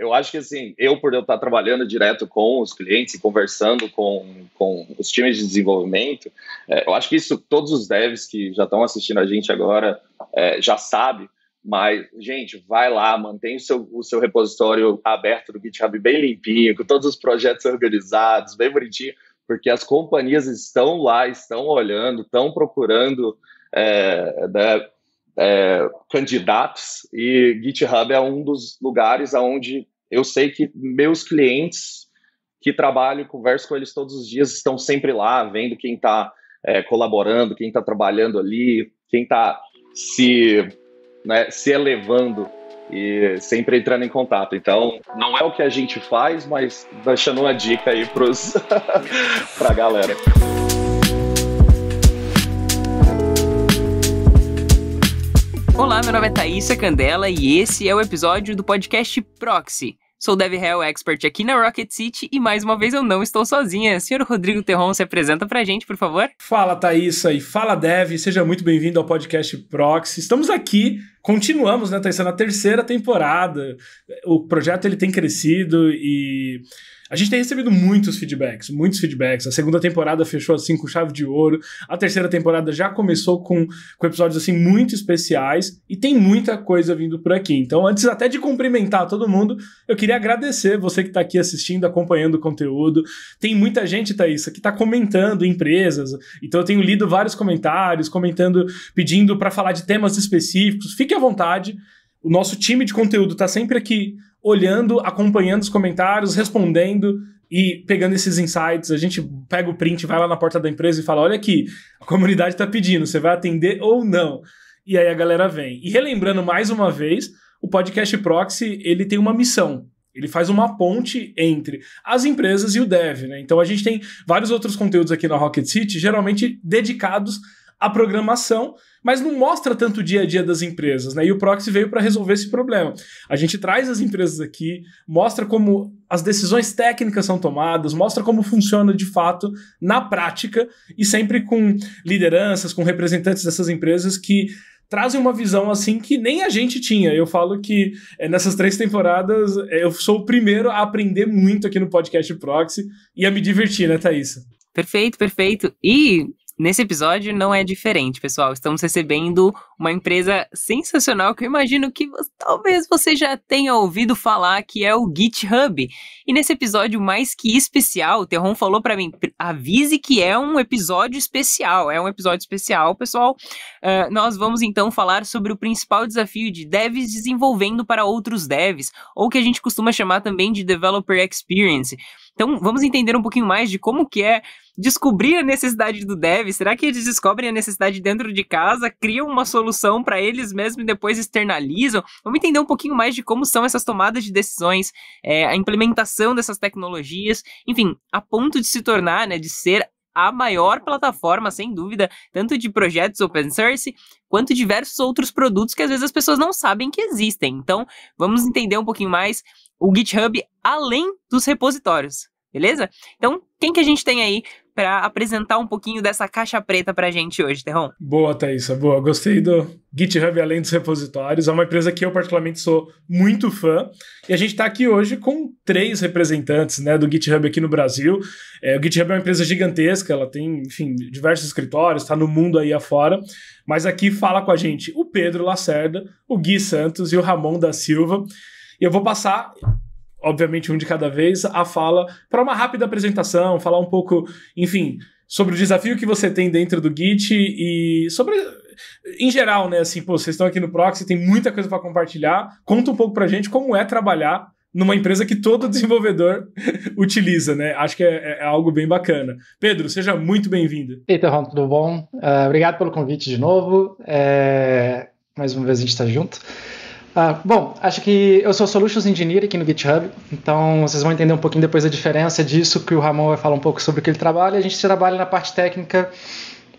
eu acho que assim, por eu estar trabalhando direto com os clientes e conversando com os times de desenvolvimento, eu acho que isso todos os devs que já estão assistindo a gente agora já sabem. Mas, gente, vai lá, mantém o seu repositório aberto no GitHub bem limpinho, com todos os projetos organizados, bem bonitinho, porque as companhias estão lá, estão olhando, estão procurando candidatos, e GitHub é um dos lugares onde eu sei que meus clientes que trabalham e converso com eles todos os dias estão sempre lá, vendo quem está colaborando, quem está trabalhando ali, quem está se elevando e sempre entrando em contato. Então, não é o que a gente faz, mas deixando uma dica aí para a galera. Olá, meu nome é Thaísa Candela e esse é o episódio do podcast Proxy. Sou DevRel Expert aqui na Rocket City e mais uma vez eu não estou sozinha. Senhor Rodrigo Terron, se apresenta pra gente, por favor. Fala, Thaísa, e fala, Dev. Seja muito bem-vindo ao podcast Proxy. Estamos aqui, continuamos, né, Thaísa, na terceira temporada. O projeto ele tem crescido e a gente tem recebido muitos feedbacks. A segunda temporada fechou assim com chave de ouro. A terceira temporada já começou com episódios assim muito especiais e tem muita coisa vindo por aqui. Então, antes até de cumprimentar todo mundo, eu queria agradecer você que está aqui assistindo, acompanhando o conteúdo. Tem muita gente, Thaísa, que está comentando empresas. Então, eu tenho lido vários comentários, pedindo para falar de temas específicos. Fique à vontade. O nosso time de conteúdo está sempre aqui olhando, acompanhando os comentários, respondendo e pegando esses insights. A gente pega o print, vai lá na porta da empresa e fala, olha aqui, a comunidade está pedindo, você vai atender ou não? E aí a galera vem. E relembrando mais uma vez, o podcast Proxy, ele tem uma missão. Ele faz uma ponte entre as empresas e o dev, né? Então a gente tem vários outros conteúdos aqui na Rocket City, geralmente dedicados à programação, mas não mostra tanto o dia a dia das empresas, né? E o Proxy veio para resolver esse problema. A gente traz as empresas aqui, mostra como as decisões técnicas são tomadas, mostra como funciona de fato na prática e sempre com lideranças, com representantes dessas empresas que trazem uma visão assim que nem a gente tinha. Eu falo que nessas 3 temporadas eu sou o primeiro a aprender muito aqui no podcast Proxy e a me divertir, né, Thaísa? Perfeito. E nesse episódio não é diferente, pessoal. Estamos recebendo uma empresa sensacional que eu imagino que talvez você já tenha ouvido falar, que é o GitHub. E nesse episódio mais que especial, o Terron falou pra mim, avise que é um episódio especial. É um episódio especial, pessoal. Nós vamos então falar sobre o principal desafio de devs desenvolvendo para outros devs, ou que a gente costuma chamar também de Developer Experience. Então, vamos entender um pouquinho mais de como que é descobrir a necessidade do dev. Será que eles descobrem a necessidade dentro de casa, criam uma solução para eles mesmos e depois externalizam? Vamos entender um pouquinho mais de como são essas tomadas de decisões, a implementação dessas tecnologias, enfim, a ponto de se tornar, né, de ser a maior plataforma, sem dúvida, tanto de projetos open source, quanto diversos outros produtos que às vezes as pessoas não sabem que existem. Então, vamos entender um pouquinho mais o GitHub além dos repositórios, beleza? Então, quem que a gente tem aí para apresentar um pouquinho dessa caixa preta pra gente hoje, Terron? Boa, Thaísa, boa. Gostei do GitHub além dos repositórios. É uma empresa que eu particularmente sou muito fã. E a gente está aqui hoje com 3 representantes, né, do GitHub aqui no Brasil. O GitHub é uma empresa gigantesca, ela tem, enfim, diversos escritórios, está no mundo aí afora. Mas aqui fala com a gente o Pedro Lacerda, o Gui Santos e o Ramon da Silva. E eu vou passar, obviamente um de cada vez, a fala para uma rápida apresentação, falar um pouco, enfim, sobre o desafio que você tem dentro do Git e sobre, em geral, né, assim, pô, vocês estão aqui no Proxy, tem muita coisa para compartilhar, conta um pouco pra gente como é trabalhar numa empresa que todo desenvolvedor utiliza, né, acho que é algo bem bacana. Pedro, seja muito bem-vindo. E aí, Terron, tudo bom? Obrigado pelo convite de novo, mais uma vez a gente está junto. Bom, acho que eu sou Solutions Engineer aqui no GitHub, então vocês vão entender um pouquinho depois a diferença disso, que o Ramon vai falar um pouco sobre o que ele trabalha. A gente trabalha na parte técnica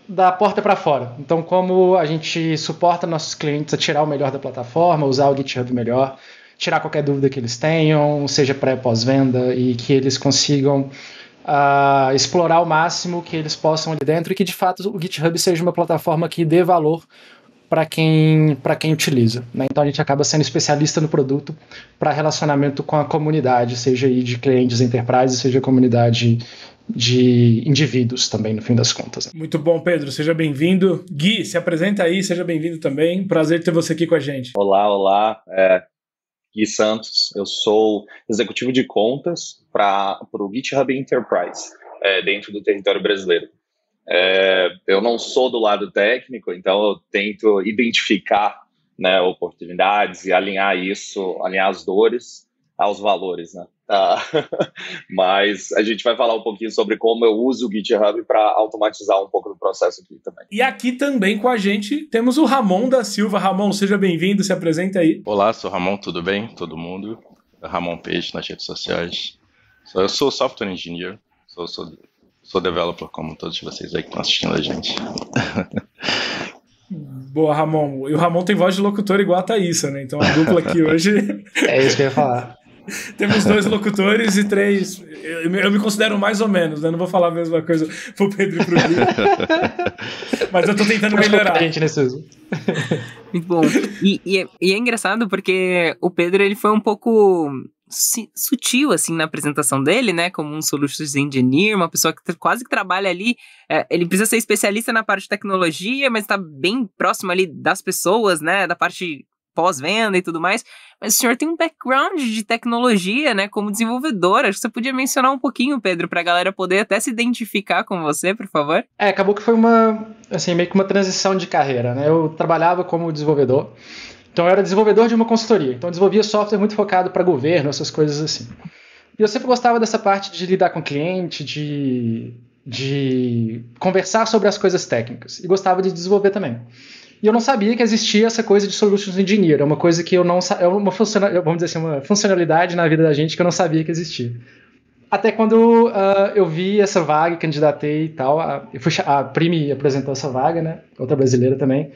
da porta para fora, então como a gente suporta nossos clientes a tirar o melhor da plataforma, usar o GitHub melhor, tirar qualquer dúvida que eles tenham, seja pré- ou pós-venda, e que eles consigam explorar ao máximo que eles possam ali dentro e que de fato o GitHub seja uma plataforma que dê valor para quem utiliza, né? Então a gente acaba sendo especialista no produto para relacionamento com a comunidade, seja aí de clientes enterprise, seja comunidade de indivíduos também, no fim das contas. Muito bom, Pedro, seja bem-vindo. Gui, se apresenta aí, seja bem-vindo também. Prazer ter você aqui com a gente. Olá, Gui Santos, eu sou executivo de contas para o GitHub Enterprise, dentro do território brasileiro. Eu não sou do lado técnico, então eu tento identificar, né, oportunidades e alinhar as dores aos valores, né? Mas a gente vai falar um pouquinho sobre como eu uso o GitHub para automatizar um pouco do processo aqui também. E aqui também com a gente temos o Ramon da Silva. Ramon, seja bem-vindo, se apresenta aí. Olá, sou o Ramon, tudo bem? Todo mundo? Ramon Peixe nas redes sociais. Eu sou software engineer, sou developer como todos vocês aí que estão assistindo a gente. Boa, Ramon. E o Ramon tem voz de locutor igual a Thaísa, né? Então a dupla aqui hoje... É isso que eu ia falar. Temos 2 locutores e 3... Eu me considero mais ou menos, né? Não vou falar a mesma coisa pro Pedro e pro Gui. Mas eu tô tentando melhorar. Muito bom. E é engraçado porque o Pedro, ele foi um pouco sutil, assim, na apresentação dele, né? Como um Solutions Engineer, uma pessoa que quase que trabalha ali. Ele precisa ser especialista na parte de tecnologia, mas tá bem próximo ali das pessoas, né? Da parte pós-venda e tudo mais, mas o senhor tem um background de tecnologia, né, como desenvolvedor. Acho que você podia mencionar um pouquinho, Pedro, pra galera poder até se identificar com você, por favor. Acabou que foi meio que uma transição de carreira, né, eu trabalhava como desenvolvedor, então eu era desenvolvedor de uma consultoria, então eu desenvolvia software muito focado para governo, essas coisas assim. E eu sempre gostava dessa parte de lidar com cliente, de conversar sobre as coisas técnicas, e gostava de desenvolver também. E eu não sabia que existia essa coisa de Solutions Engineer. É uma coisa que eu não sabia, vamos dizer assim, uma funcionalidade na vida da gente que eu não sabia que existia. Até quando eu vi essa vaga, candidatei e tal, a Pri me apresentou essa vaga, né? Outra brasileira também.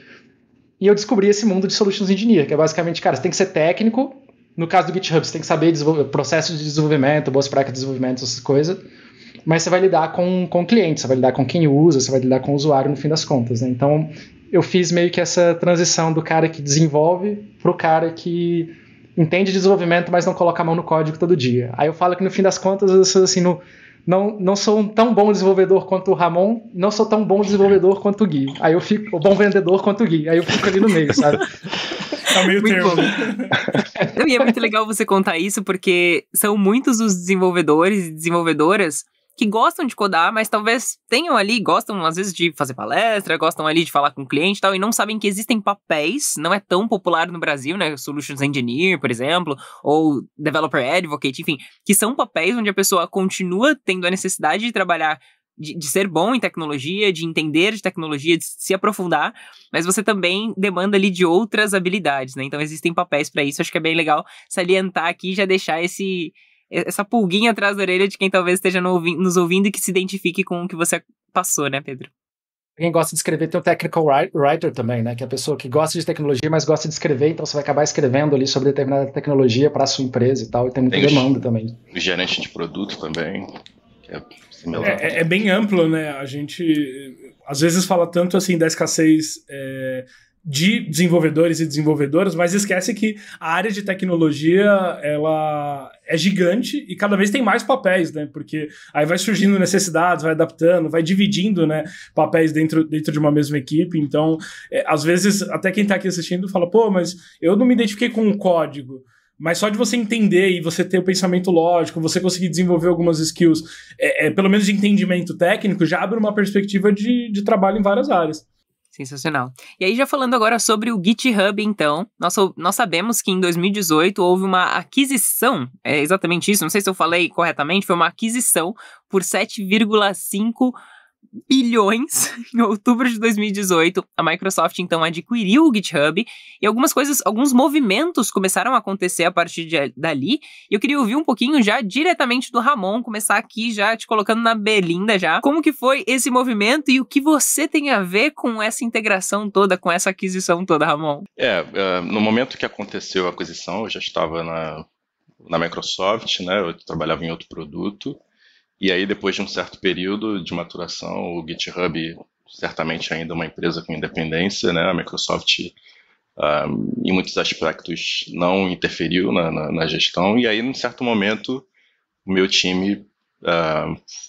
E eu descobri esse mundo de Solutions Engineer, que é basicamente, cara, você tem que ser técnico. No caso do GitHub, você tem que saber processos de desenvolvimento, boas práticas de desenvolvimento, essas coisas. Mas você vai lidar com o cliente, você vai lidar com quem usa, você vai lidar com o usuário no fim das contas, né? Então, eu fiz meio que essa transição do cara que desenvolve pro cara que entende desenvolvimento, mas não coloca a mão no código todo dia. Aí eu falo que no fim das contas, eu sou, assim, não sou um tão bom desenvolvedor quanto o Ramon, não sou tão bom desenvolvedor quanto o Gui. Aí eu fico o bom vendedor quanto o Gui. Aí eu fico ali no meio, sabe? Tá meio termo. E é muito legal você contar isso, porque são muitos os desenvolvedores e desenvolvedoras que gostam de codar, mas talvez tenham ali, gostam às vezes de fazer palestra, gostam ali de falar com o cliente e tal, e não sabem que existem papéis, não é tão popular no Brasil, né, Solutions Engineer, por exemplo, ou Developer Advocate, enfim, que são papéis onde a pessoa continua tendo a necessidade de trabalhar, de ser bom em tecnologia, de entender de tecnologia, de se aprofundar, mas você também demanda ali de outras habilidades, né, então existem papéis para isso. Acho que é bem legal salientar aqui e já deixar essa pulguinha atrás da orelha de quem talvez esteja nos ouvindo e que se identifique com o que você passou, né, Pedro? Quem gosta de escrever tem o technical writer também, né? Que é a pessoa que gosta de tecnologia, mas gosta de escrever, então você vai acabar escrevendo ali sobre determinada tecnologia para a sua empresa e tal, e tem muita demanda também. O gerente de produto também, que é similar. É bem amplo, né? A gente às vezes fala tanto assim da escassez de desenvolvedores e desenvolvedoras, mas esquece que a área de tecnologia, ela é gigante e cada vez tem mais papéis, né? Porque aí vai surgindo necessidades, vai adaptando, vai dividindo, né, papéis dentro de uma mesma equipe. Então, às vezes, até quem tá aqui assistindo fala, pô, mas eu não me identifiquei com um código. Mas só de você entender e você ter o pensamento lógico, você conseguir desenvolver algumas skills, pelo menos de entendimento técnico, já abre uma perspectiva de trabalho em várias áreas. Sensacional. E aí, já falando agora sobre o GitHub, então, nós sabemos que em 2018 houve uma aquisição, é exatamente isso, não sei se eu falei corretamente, foi uma aquisição por 7,5 bilhões em outubro de 2018. A Microsoft, então, adquiriu o GitHub e alguns movimentos começaram a acontecer a partir dali. E eu queria ouvir um pouquinho já diretamente do Ramon, começar aqui já te colocando na berlinda já. Como que foi esse movimento e o que você tem a ver com essa integração toda, com essa aquisição toda, Ramon? No momento que aconteceu a aquisição, eu já estava na Microsoft, né? Eu trabalhava em outro produto. E aí, depois de um certo período de maturação, o GitHub certamente ainda uma empresa com independência, né? A Microsoft, em muitos aspectos, não interferiu na gestão, e aí, em certo momento, o meu time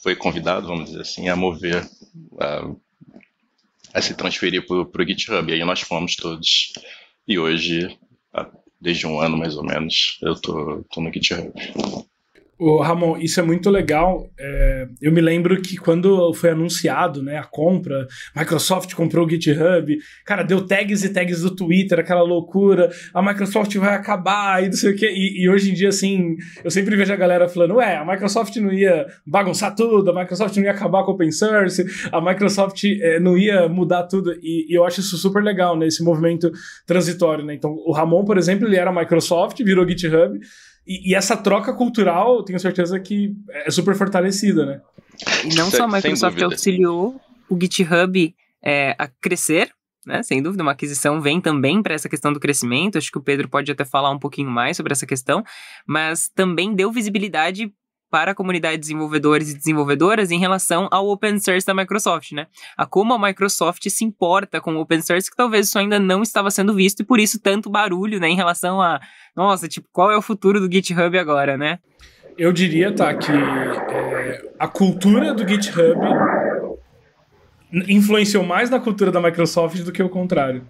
foi convidado, vamos dizer assim, a mover, a se transferir para o GitHub, e aí nós fomos todos, e hoje, desde um ano mais ou menos, eu tô no GitHub. Ô, Ramon, isso é muito legal. Eu me lembro que quando foi anunciado, né, a compra, Microsoft comprou o GitHub, cara, deu tags e tags do Twitter, aquela loucura, a Microsoft vai acabar e não sei o quê. E hoje em dia, assim, eu sempre vejo a galera falando, a Microsoft não ia bagunçar tudo, a Microsoft não ia acabar com o open source, a Microsoft não ia mudar tudo. E eu acho isso super legal, né, esse movimento transitório, né? Então, o Ramon, por exemplo, ele era Microsoft, virou GitHub, e essa troca cultural, tenho certeza que é super fortalecida, né? E não só a Microsoft auxiliou o GitHub a crescer, né? Sem dúvida, uma aquisição vem também para essa questão do crescimento. Acho que o Pedro pode até falar um pouquinho mais sobre essa questão, mas também deu visibilidade para a comunidade de desenvolvedores e desenvolvedoras em relação ao open source da Microsoft, né? A como a Microsoft se importa com o open source, que talvez isso ainda não estava sendo visto, e por isso tanto barulho, né, em relação a, nossa, tipo, qual é o futuro do GitHub agora, né? Eu diria, tá, que a cultura do GitHub influenciou mais na cultura da Microsoft do que o contrário.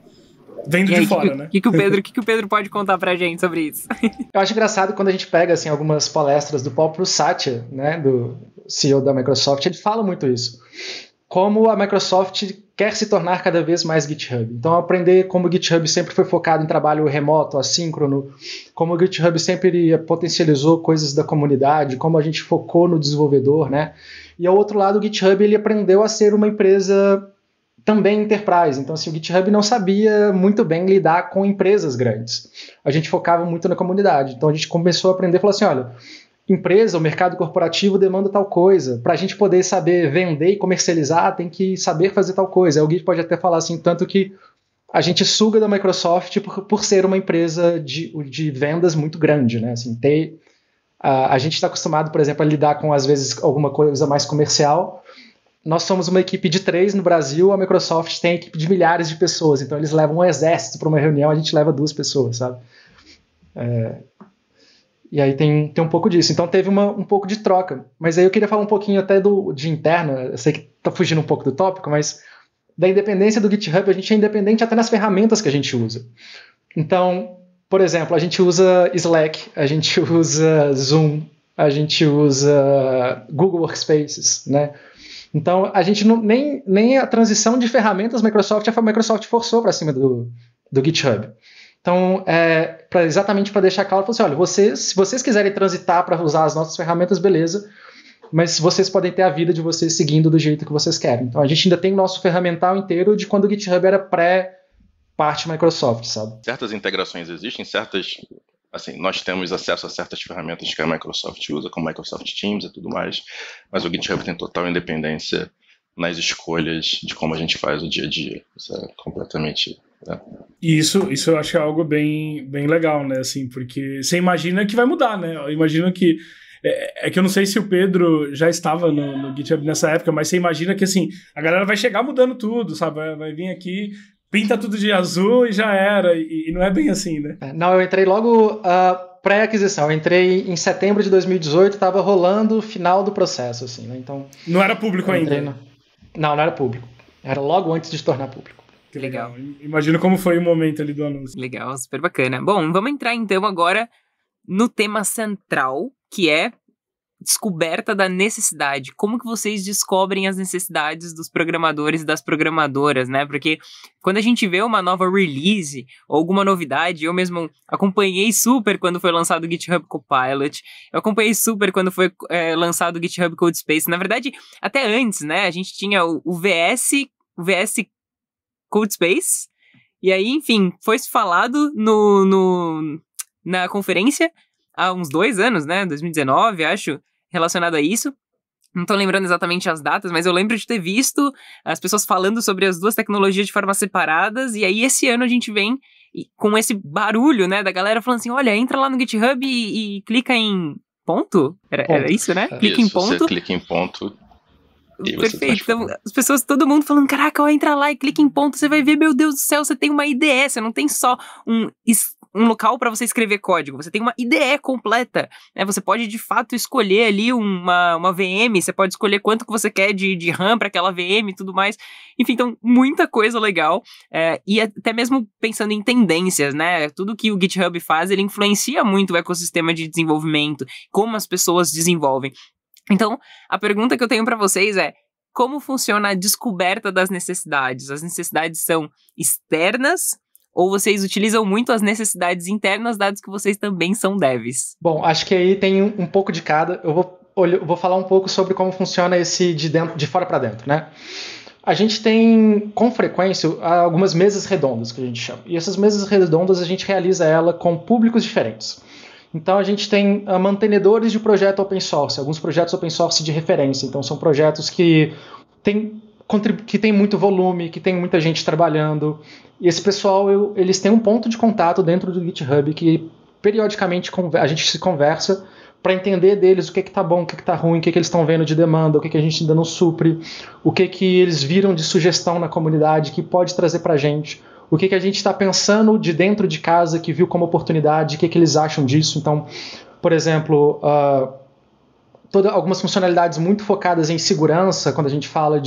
Vendo de fora, né? O que o Pedro pode contar pra gente sobre isso? Eu acho engraçado quando a gente pega assim, algumas palestras do próprio Satya, né, do CEO da Microsoft, ele fala muito isso. Como a Microsoft quer se tornar cada vez mais GitHub. Então, aprender como o GitHub sempre foi focado em trabalho remoto, assíncrono, como o GitHub sempre potencializou coisas da comunidade, como a gente focou no desenvolvedor, né? E ao outro lado, o GitHub ele aprendeu a ser uma empresa também enterprise. Então, assim, o GitHub não sabia muito bem lidar com empresas grandes. A gente focava muito na comunidade. Então, a gente começou a aprender e falou assim, olha, empresa, o mercado corporativo demanda tal coisa. Para a gente poder saber vender e comercializar, tem que saber fazer tal coisa. Aí o Gui pode até falar assim, tanto que a gente suga da Microsoft por ser uma empresa de vendas muito grande, né? Assim, a gente está acostumado, por exemplo, a lidar com, às vezes, alguma coisa mais comercial. Nós somos uma equipe de 3 no Brasil, a Microsoft tem equipe de milhares de pessoas, então eles levam um exército para uma reunião, a gente leva 2 pessoas, sabe? E aí tem um pouco disso. Então teve um pouco de troca. Mas aí eu queria falar um pouquinho até de interno, eu sei que está fugindo um pouco do tópico, mas da independência do GitHub, a gente é independente até nas ferramentas que a gente usa. Então, por exemplo, a gente usa Slack, a gente usa Zoom, a gente usa Google Workspaces, né? Então, a gente nem a transição de ferramentas a Microsoft forçou para cima do GitHub. Então, exatamente para deixar claro, falou assim, olha, se vocês quiserem transitar para usar as nossas ferramentas, beleza, mas vocês podem ter a vida de vocês seguindo do jeito que vocês querem. Então, a gente ainda tem o nosso ferramental inteiro de quando o GitHub era pré-parte Microsoft, sabe? Certas integrações existem, assim, nós temos acesso a certas ferramentas que a Microsoft usa, como Microsoft Teams e tudo mais, mas o GitHub tem total independência nas escolhas de como a gente faz o dia a dia. Isso é completamente... E isso eu acho que é algo bem, bem legal, né? Assim, porque você imagina que vai mudar, né? Eu imagino que... que eu não sei se o Pedro já estava no GitHub nessa época, mas você imagina que, assim, a galera vai chegar mudando tudo, sabe? Vai vir aqui... Pinta tudo de azul e já era, e não é bem assim, né? Não, eu entrei logo pré-aquisição, eu entrei em setembro de 2018, estava rolando o final do processo, assim, né? Então... Não era público ainda? Não era público, era logo antes de se tornar público. Que legal. Imagino como foi o momento ali do anúncio. Legal, super bacana. Bom, vamos entrar então agora no tema central, que é descoberta da necessidade. Como que vocês descobrem as necessidades dos programadores e das programadoras, né? Porque quando a gente vê uma nova release ou alguma novidade, eu mesmo acompanhei super quando foi lançado o GitHub Copilot, eu acompanhei super quando foi lançado o GitHub Codespace. Na verdade, até antes, né? A gente tinha o VS Codespace, e aí, enfim, foi falado na conferência há uns 2 anos, né? 2019, acho, relacionado a isso. Não tô lembrando exatamente as datas, mas eu lembro de ter visto as pessoas falando sobre as 2 tecnologias de forma separadas, e aí esse ano a gente vem com esse barulho, né, da galera falando assim, olha, entra lá no GitHub e clica em ponto? Era isso, né? Clica em ponto. Você clica em ponto. Perfeito. Então, as pessoas, todo mundo falando, caraca, ó, entra lá e clica em ponto, você vai ver, meu Deus do céu, você tem uma IDE, você não tem só um local para você escrever código, você tem uma IDE completa, né? Você pode, de fato, escolher ali uma VM, você pode escolher quanto que você quer de RAM para aquela VM e tudo mais. Enfim, então, muita coisa legal. E até mesmo pensando em tendências, né? Tudo que o GitHub faz, ele influencia muito o ecossistema de desenvolvimento, como as pessoas desenvolvem. Então, a pergunta que eu tenho para vocês é: como funciona a descoberta das necessidades? As necessidades são externas ou vocês utilizam muito as necessidades internas, dados que vocês também são devs? Bom, acho que aí tem um pouco de cada. Eu vou falar um pouco sobre como funciona esse de fora para dentro, né? A gente tem, com frequência, algumas mesas redondas, que a gente chama. E essas mesas redondas a gente realiza ela com públicos diferentes. Então a gente tem mantenedores de projeto open source, alguns projetos open source de referência. Então são projetos que tem muito volume, que tem muita gente trabalhando. E esse pessoal, eles têm um ponto de contato dentro do GitHub que periodicamente a gente se conversa para entender deles o que está bom, o que está ruim, o que eles estão vendo de demanda, o que a gente ainda não supre, o que eles viram de sugestão na comunidade que pode trazer para a gente, o que a gente está pensando de dentro de casa que viu como oportunidade, o que eles acham disso. Então, por exemplo, algumas funcionalidades muito focadas em segurança, quando a gente fala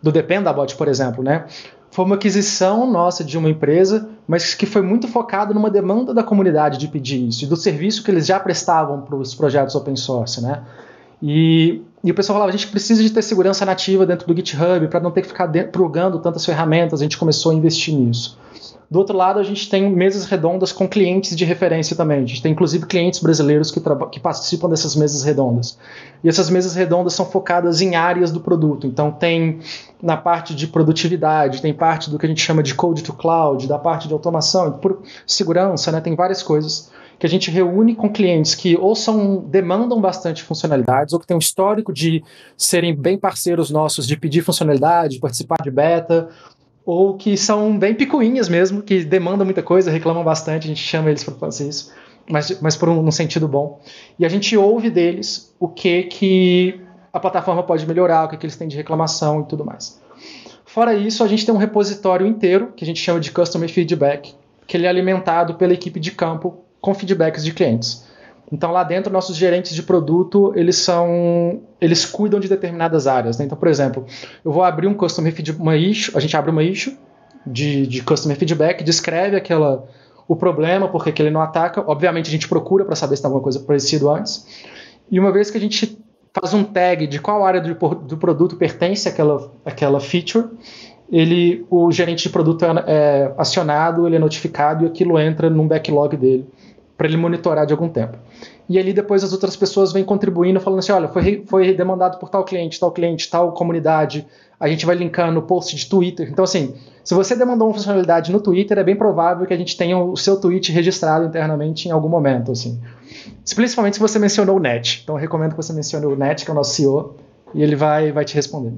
do Dependabot, por exemplo, né? Foi uma aquisição nossa de uma empresa, mas que foi muito focado numa demanda da comunidade de pedir isso, e do serviço que eles já prestavam para os projetos open source, né? E o pessoal falava, a gente precisa de ter segurança nativa dentro do GitHub para não ter que ficar plugando tantas ferramentas, a gente começou a investir nisso. Do outro lado, a gente tem mesas redondas com clientes de referência também. A gente tem, inclusive, clientes brasileiros que participam dessas mesas redondas. E essas mesas redondas são focadas em áreas do produto. Então, tem na parte de produtividade, tem parte do que a gente chama de code to cloud, da parte de automação, por segurança, né? Tem várias coisas que a gente reúne com clientes que ou demandam bastante funcionalidades, ou que têm um histórico de serem bem parceiros nossos, de pedir funcionalidade, participar de beta, ou que são bem picuinhas mesmo, que demandam muita coisa, reclamam bastante, a gente chama eles para fazer isso, mas por um sentido bom. E a gente ouve deles o que a plataforma pode melhorar, o que eles têm de reclamação e tudo mais. Fora isso, a gente tem um repositório inteiro, que a gente chama de Customer Feedback, que ele é alimentado pela equipe de campo com feedbacks de clientes. Então, lá dentro, nossos gerentes de produto, eles cuidam de determinadas áreas, né? Então, por exemplo, eu vou abrir a gente abre uma issue de Customer Feedback, descreve o problema, porque que ele não ataca. Obviamente, a gente procura para saber se tem alguma coisa parecida antes. E uma vez que a gente faz um tag de qual área do produto pertence àquela feature, o gerente de produto é acionado, ele é notificado e aquilo entra num backlog dele, para ele monitorar de algum tempo. E ali depois as outras pessoas vêm contribuindo, falando assim, olha, foi demandado por tal cliente, tal comunidade, a gente vai linkar no post de Twitter. Então, assim, se você demandou uma funcionalidade no Twitter, é bem provável que a gente tenha o seu tweet registrado internamente em algum momento, assim. Principalmente se você mencionou o Net. Então, eu recomendo que você mencione o Net, que é o nosso CEO, e ele vai te responder.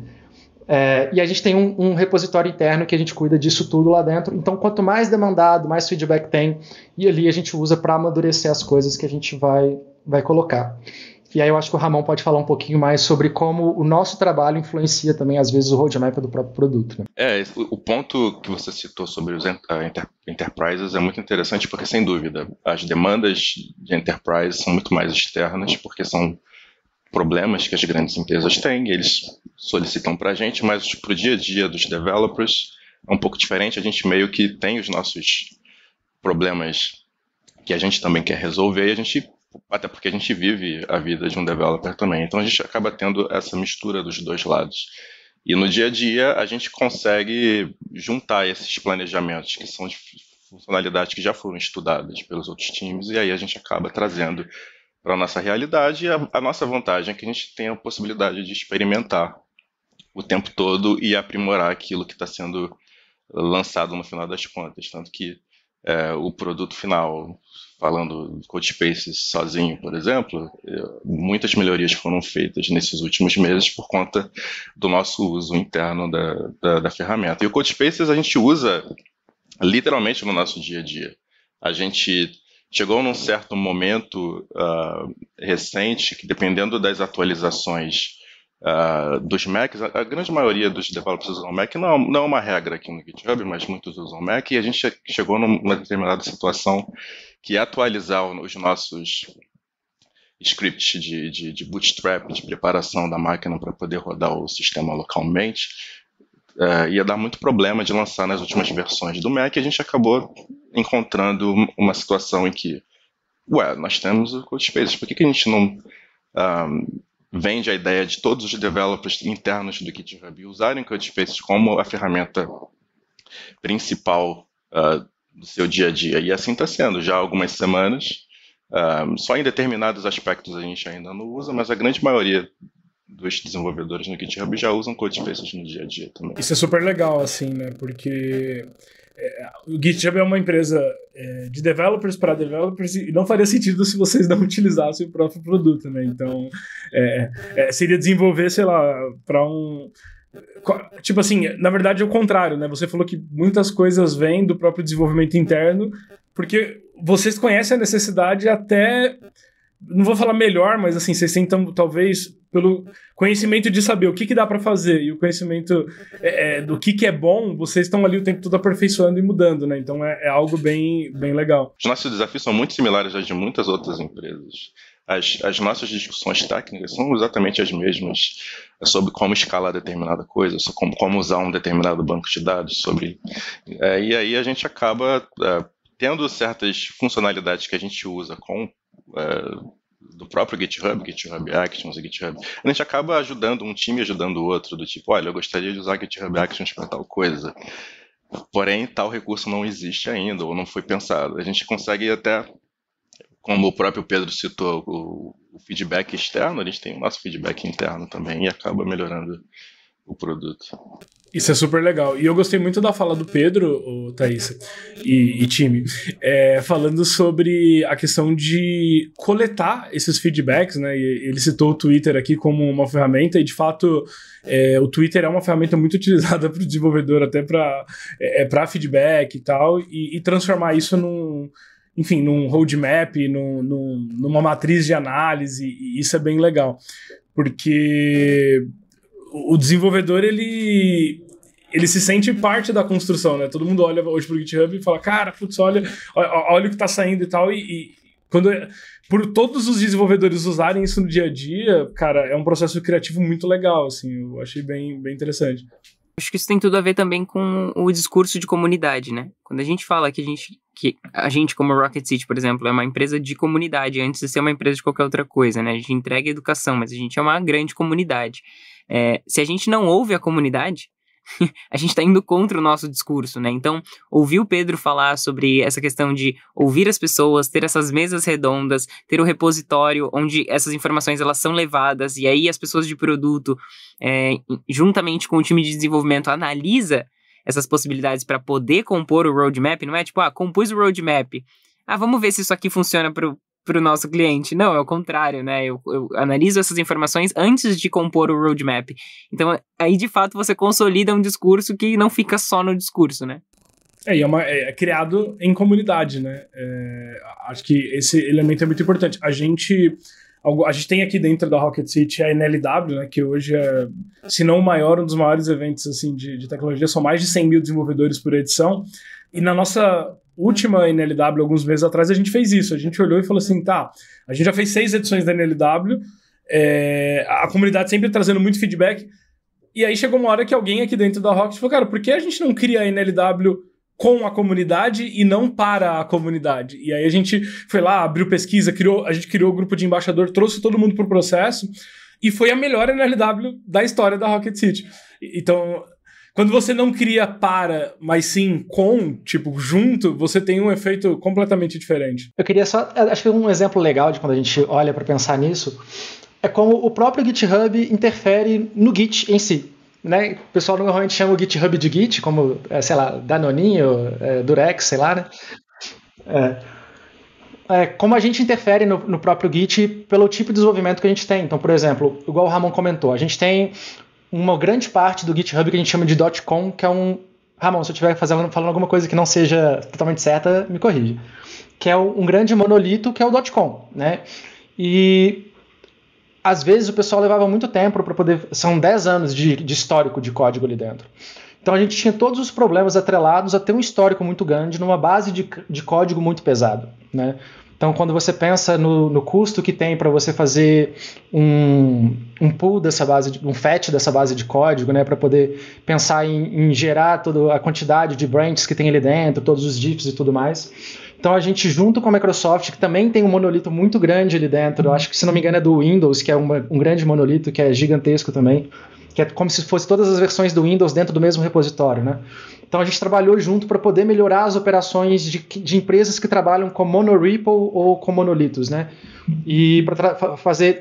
E a gente tem um repositório interno que a gente cuida disso tudo lá dentro. Então, quanto mais demandado, mais feedback tem, e ali a gente usa para amadurecer as coisas que a gente vai colocar. E aí eu acho que o Ramon pode falar um pouquinho mais sobre como o nosso trabalho influencia também, às vezes, o roadmap do próprio produto, né? O ponto que você citou sobre os enterprises é muito interessante, porque, sem dúvida, as demandas de enterprise são muito mais externas, porque são problemas que as grandes empresas têm, eles solicitam para a gente, mas para o dia a dia dos developers é um pouco diferente. A gente meio que tem os nossos problemas que a gente também quer resolver, e até porque a gente vive a vida de um developer também. Então a gente acaba tendo essa mistura dos dois lados. E no dia a dia a gente consegue juntar esses planejamentos, que são de funcionalidades que já foram estudadas pelos outros times, e aí a gente acaba trazendo para a nossa realidade. A nossa vantagem é que a gente tem a possibilidade de experimentar o tempo todo e aprimorar aquilo que está sendo lançado no final das contas. Tanto que o produto final, falando do Codespaces sozinho, por exemplo, muitas melhorias foram feitas nesses últimos meses por conta do nosso uso interno da ferramenta. E o Codespaces a gente usa literalmente no nosso dia a dia. A gente chegou num certo momento recente que, dependendo das atualizações dos Macs, a grande maioria dos developers usam Mac, não é uma regra aqui no GitHub, mas muitos usam Mac, e a gente chegou numa determinada situação que é atualizar os nossos scripts de bootstrap, de preparação da máquina para poder rodar o sistema localmente, ia dar muito problema de lançar nas últimas versões do Mac, e a gente acabou encontrando uma situação em que, nós temos o CodeSpaces, por que a gente não vende a ideia de todos os developers internos do GitHub usarem CodeSpaces como a ferramenta principal do seu dia a dia? E assim está sendo, já há algumas semanas. Só em determinados aspectos a gente ainda não usa, mas a grande maioria dos desenvolvedores no GitHub já usam CodeSpaces no dia a dia também. Isso é super legal, assim, né? Porque o GitHub é uma empresa de developers para developers e não faria sentido se vocês não utilizassem o próprio produto, né? Então, seria desenvolver, sei lá, para um... Tipo assim, na verdade é o contrário, né? Você falou que muitas coisas vêm do próprio desenvolvimento interno, porque vocês conhecem a necessidade até... Não vou falar melhor, mas assim, vocês tentam, talvez, pelo conhecimento de saber o que dá para fazer e o conhecimento do que é bom, vocês estão ali o tempo todo aperfeiçoando e mudando, né? Então é algo bem legal. Os nossos desafios são muito similares aos de muitas outras empresas. As nossas discussões técnicas são exatamente as mesmas sobre como escalar determinada coisa, sobre como usar um determinado banco de dados, e aí a gente acaba tendo certas funcionalidades que a gente usa do próprio GitHub Actions e GitHub, a gente acaba ajudando um time, ajudando o outro, do tipo, olha, eu gostaria de usar GitHub Actions para tal coisa, porém tal recurso não existe ainda, ou não foi pensado. A gente consegue até, como o próprio Pedro citou, o feedback externo, a gente tem o nosso feedback interno também e acaba melhorando o produto. Isso é super legal. E eu gostei muito da fala do Pedro, Thaís, e time, falando sobre a questão de coletar esses feedbacks, né? E ele citou o Twitter aqui como uma ferramenta, e de fato o Twitter é uma ferramenta muito utilizada para o desenvolvedor, até para feedback e tal, e transformar isso num roadmap, numa matriz de análise, e isso é bem legal. Porque o desenvolvedor, ele se sente parte da construção, né? Todo mundo olha hoje pro GitHub e fala, cara, putz, olha o que tá saindo e tal, e quando por todos os desenvolvedores usarem isso no dia a dia, cara, é um processo criativo muito legal, assim, eu achei bem interessante. Acho que isso tem tudo a ver também com o discurso de comunidade, né? Quando a gente fala que a gente, como Rocket City, por exemplo, é uma empresa de comunidade, antes de ser uma empresa de qualquer outra coisa, né? A gente entrega educação, mas a gente é uma grande comunidade. Se a gente não ouve a comunidade, a gente está indo contra o nosso discurso, né? Então, ouvir o Pedro falar sobre essa questão de ouvir as pessoas, ter essas mesas redondas, ter o repositório onde essas informações elas são levadas, e aí as pessoas de produto, juntamente com o time de desenvolvimento, analisa essas possibilidades para poder compor o roadmap. Não é tipo, compus o roadmap, vamos ver se isso aqui funciona para o nosso cliente. Não, é o contrário, né? Eu analiso essas informações antes de compor o roadmap. Então, aí, de fato, você consolida um discurso que não fica só no discurso, né? E é criado em comunidade, né? Acho que esse elemento é muito importante. A gente tem aqui dentro da Rocket City a NLW, né, que hoje é, se não o maior, um dos maiores eventos assim, de tecnologia. São mais de 100 mil desenvolvedores por edição. E na nossa última NLW, alguns meses atrás, a gente fez isso. A gente olhou e falou assim, a gente já fez 6 edições da NLW, a comunidade sempre trazendo muito feedback, e aí chegou uma hora que alguém aqui dentro da Rocket falou, cara, por que a gente não cria a NLW com a comunidade e não para a comunidade? E aí a gente foi lá, abriu pesquisa, a gente criou o grupo de embaixador, trouxe todo mundo pro processo, e foi a melhor NLW da história da Rocket City. Então, quando você não cria mas sim junto, você tem um efeito completamente diferente. Eu queria acho que um exemplo legal de quando a gente olha para pensar nisso é como o próprio GitHub interfere no Git em si, né? O pessoal normalmente chama o GitHub de Git, como, sei lá, Danoninho, Durex, sei lá, né? Como a gente interfere no próprio Git pelo tipo de desenvolvimento que a gente tem. Então, por exemplo, igual o Ramon comentou, a gente tem uma grande parte do GitHub que a gente chama de .com, que é Ramon, se eu estiver falando alguma coisa que não seja totalmente certa, me corrija. Que é um grande monolito, que é o .com, né? E às vezes o pessoal levava muito tempo para poder... São 10 anos de histórico de código ali dentro. Então a gente tinha todos os problemas atrelados a ter um histórico muito grande numa base de código muito pesado, né? Então, quando você pensa no custo que tem para você fazer um pull dessa base, um fetch dessa base de código, né, para poder pensar em gerar toda a quantidade de branches que tem ali dentro, todos os diffs e tudo mais. Então, a gente, junto com a Microsoft, que também tem um monolito muito grande ali dentro, eu acho que, se não me engano, é do Windows, que é um grande monolito, que é gigantesco também, que é como se fosse todas as versões do Windows dentro do mesmo repositório, né? Então a gente trabalhou junto para poder melhorar as operações de empresas que trabalham com monorepo ou com monolitos, né? E para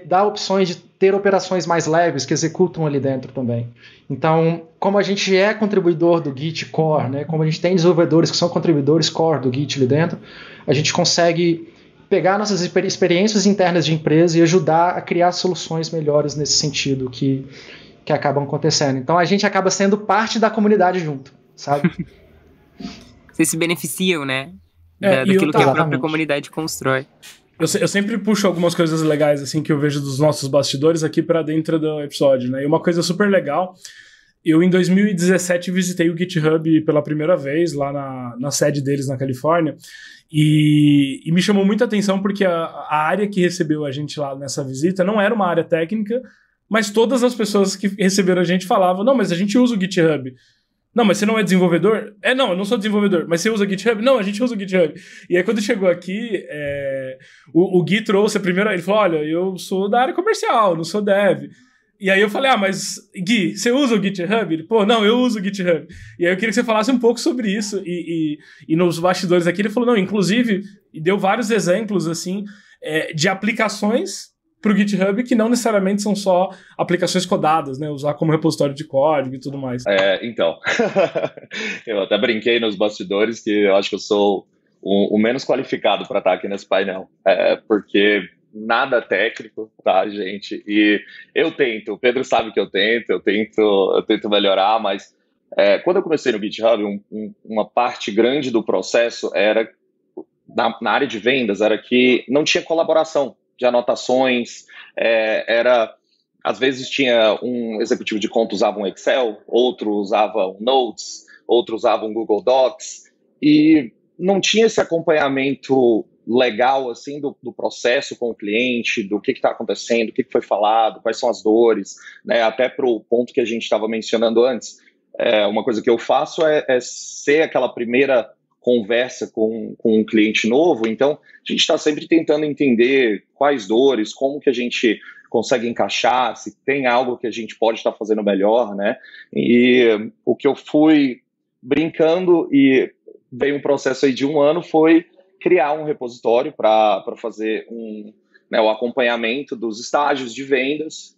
dar opções de ter operações mais leves que executam ali dentro também. Então, como a gente é contribuidor do Git Core, né? Como a gente tem desenvolvedores que são contribuidores core do Git ali dentro, a gente consegue pegar nossas experiências internas de empresa e ajudar a criar soluções melhores nesse sentido que acabam acontecendo. Então a gente acaba sendo parte da comunidade junto, sabe? Vocês se beneficiam, né? Daquilo que a própria comunidade constrói. Eu sempre puxo algumas coisas legais assim que eu vejo dos nossos bastidores aqui para dentro do episódio, né? E uma coisa super legal, eu em 2017 visitei o GitHub pela primeira vez lá na sede deles na Califórnia e me chamou muita atenção porque a área que recebeu a gente lá nessa visita não era uma área técnica, mas todas as pessoas que receberam a gente falavam, não, mas a gente usa o GitHub. Não, mas você não é desenvolvedor? Não, eu não sou desenvolvedor. Mas você usa o GitHub? Não, a gente usa o GitHub. E aí quando chegou aqui, o Gui trouxe a primeira... Ele falou, olha, eu sou da área comercial, não sou dev. E aí eu falei, mas Gui, você usa o GitHub? Ele, não, eu uso o GitHub. E aí eu queria que você falasse um pouco sobre isso. E nos bastidores aqui ele falou, não, inclusive, e deu vários exemplos, assim, de aplicações para o GitHub, que não necessariamente são só aplicações codadas, né? Usar como repositório de código e tudo mais. Então, eu até brinquei nos bastidores que eu acho que eu sou o menos qualificado para estar aqui nesse painel, porque nada técnico, tá, gente? E eu tento, o Pedro sabe que eu tento melhorar, mas quando eu comecei no GitHub, uma parte grande do processo era, na área de vendas, era que não tinha colaboração de anotações, às vezes tinha um executivo de conta usava um Excel, outro usava um Notes, outro usava um Google Docs, e não tinha esse acompanhamento legal assim do processo com o cliente, do que está acontecendo, o que foi falado, quais são as dores, né, até para o ponto que a gente estava mencionando antes. Uma coisa que eu faço é ser aquela primeira conversa com um cliente novo, então a gente está sempre tentando entender quais dores, como que a gente consegue encaixar, se tem algo que a gente pode estar fazendo melhor, né? E o que eu fui brincando e veio um processo aí de 1 ano foi criar um repositório para fazer o acompanhamento dos estágios de vendas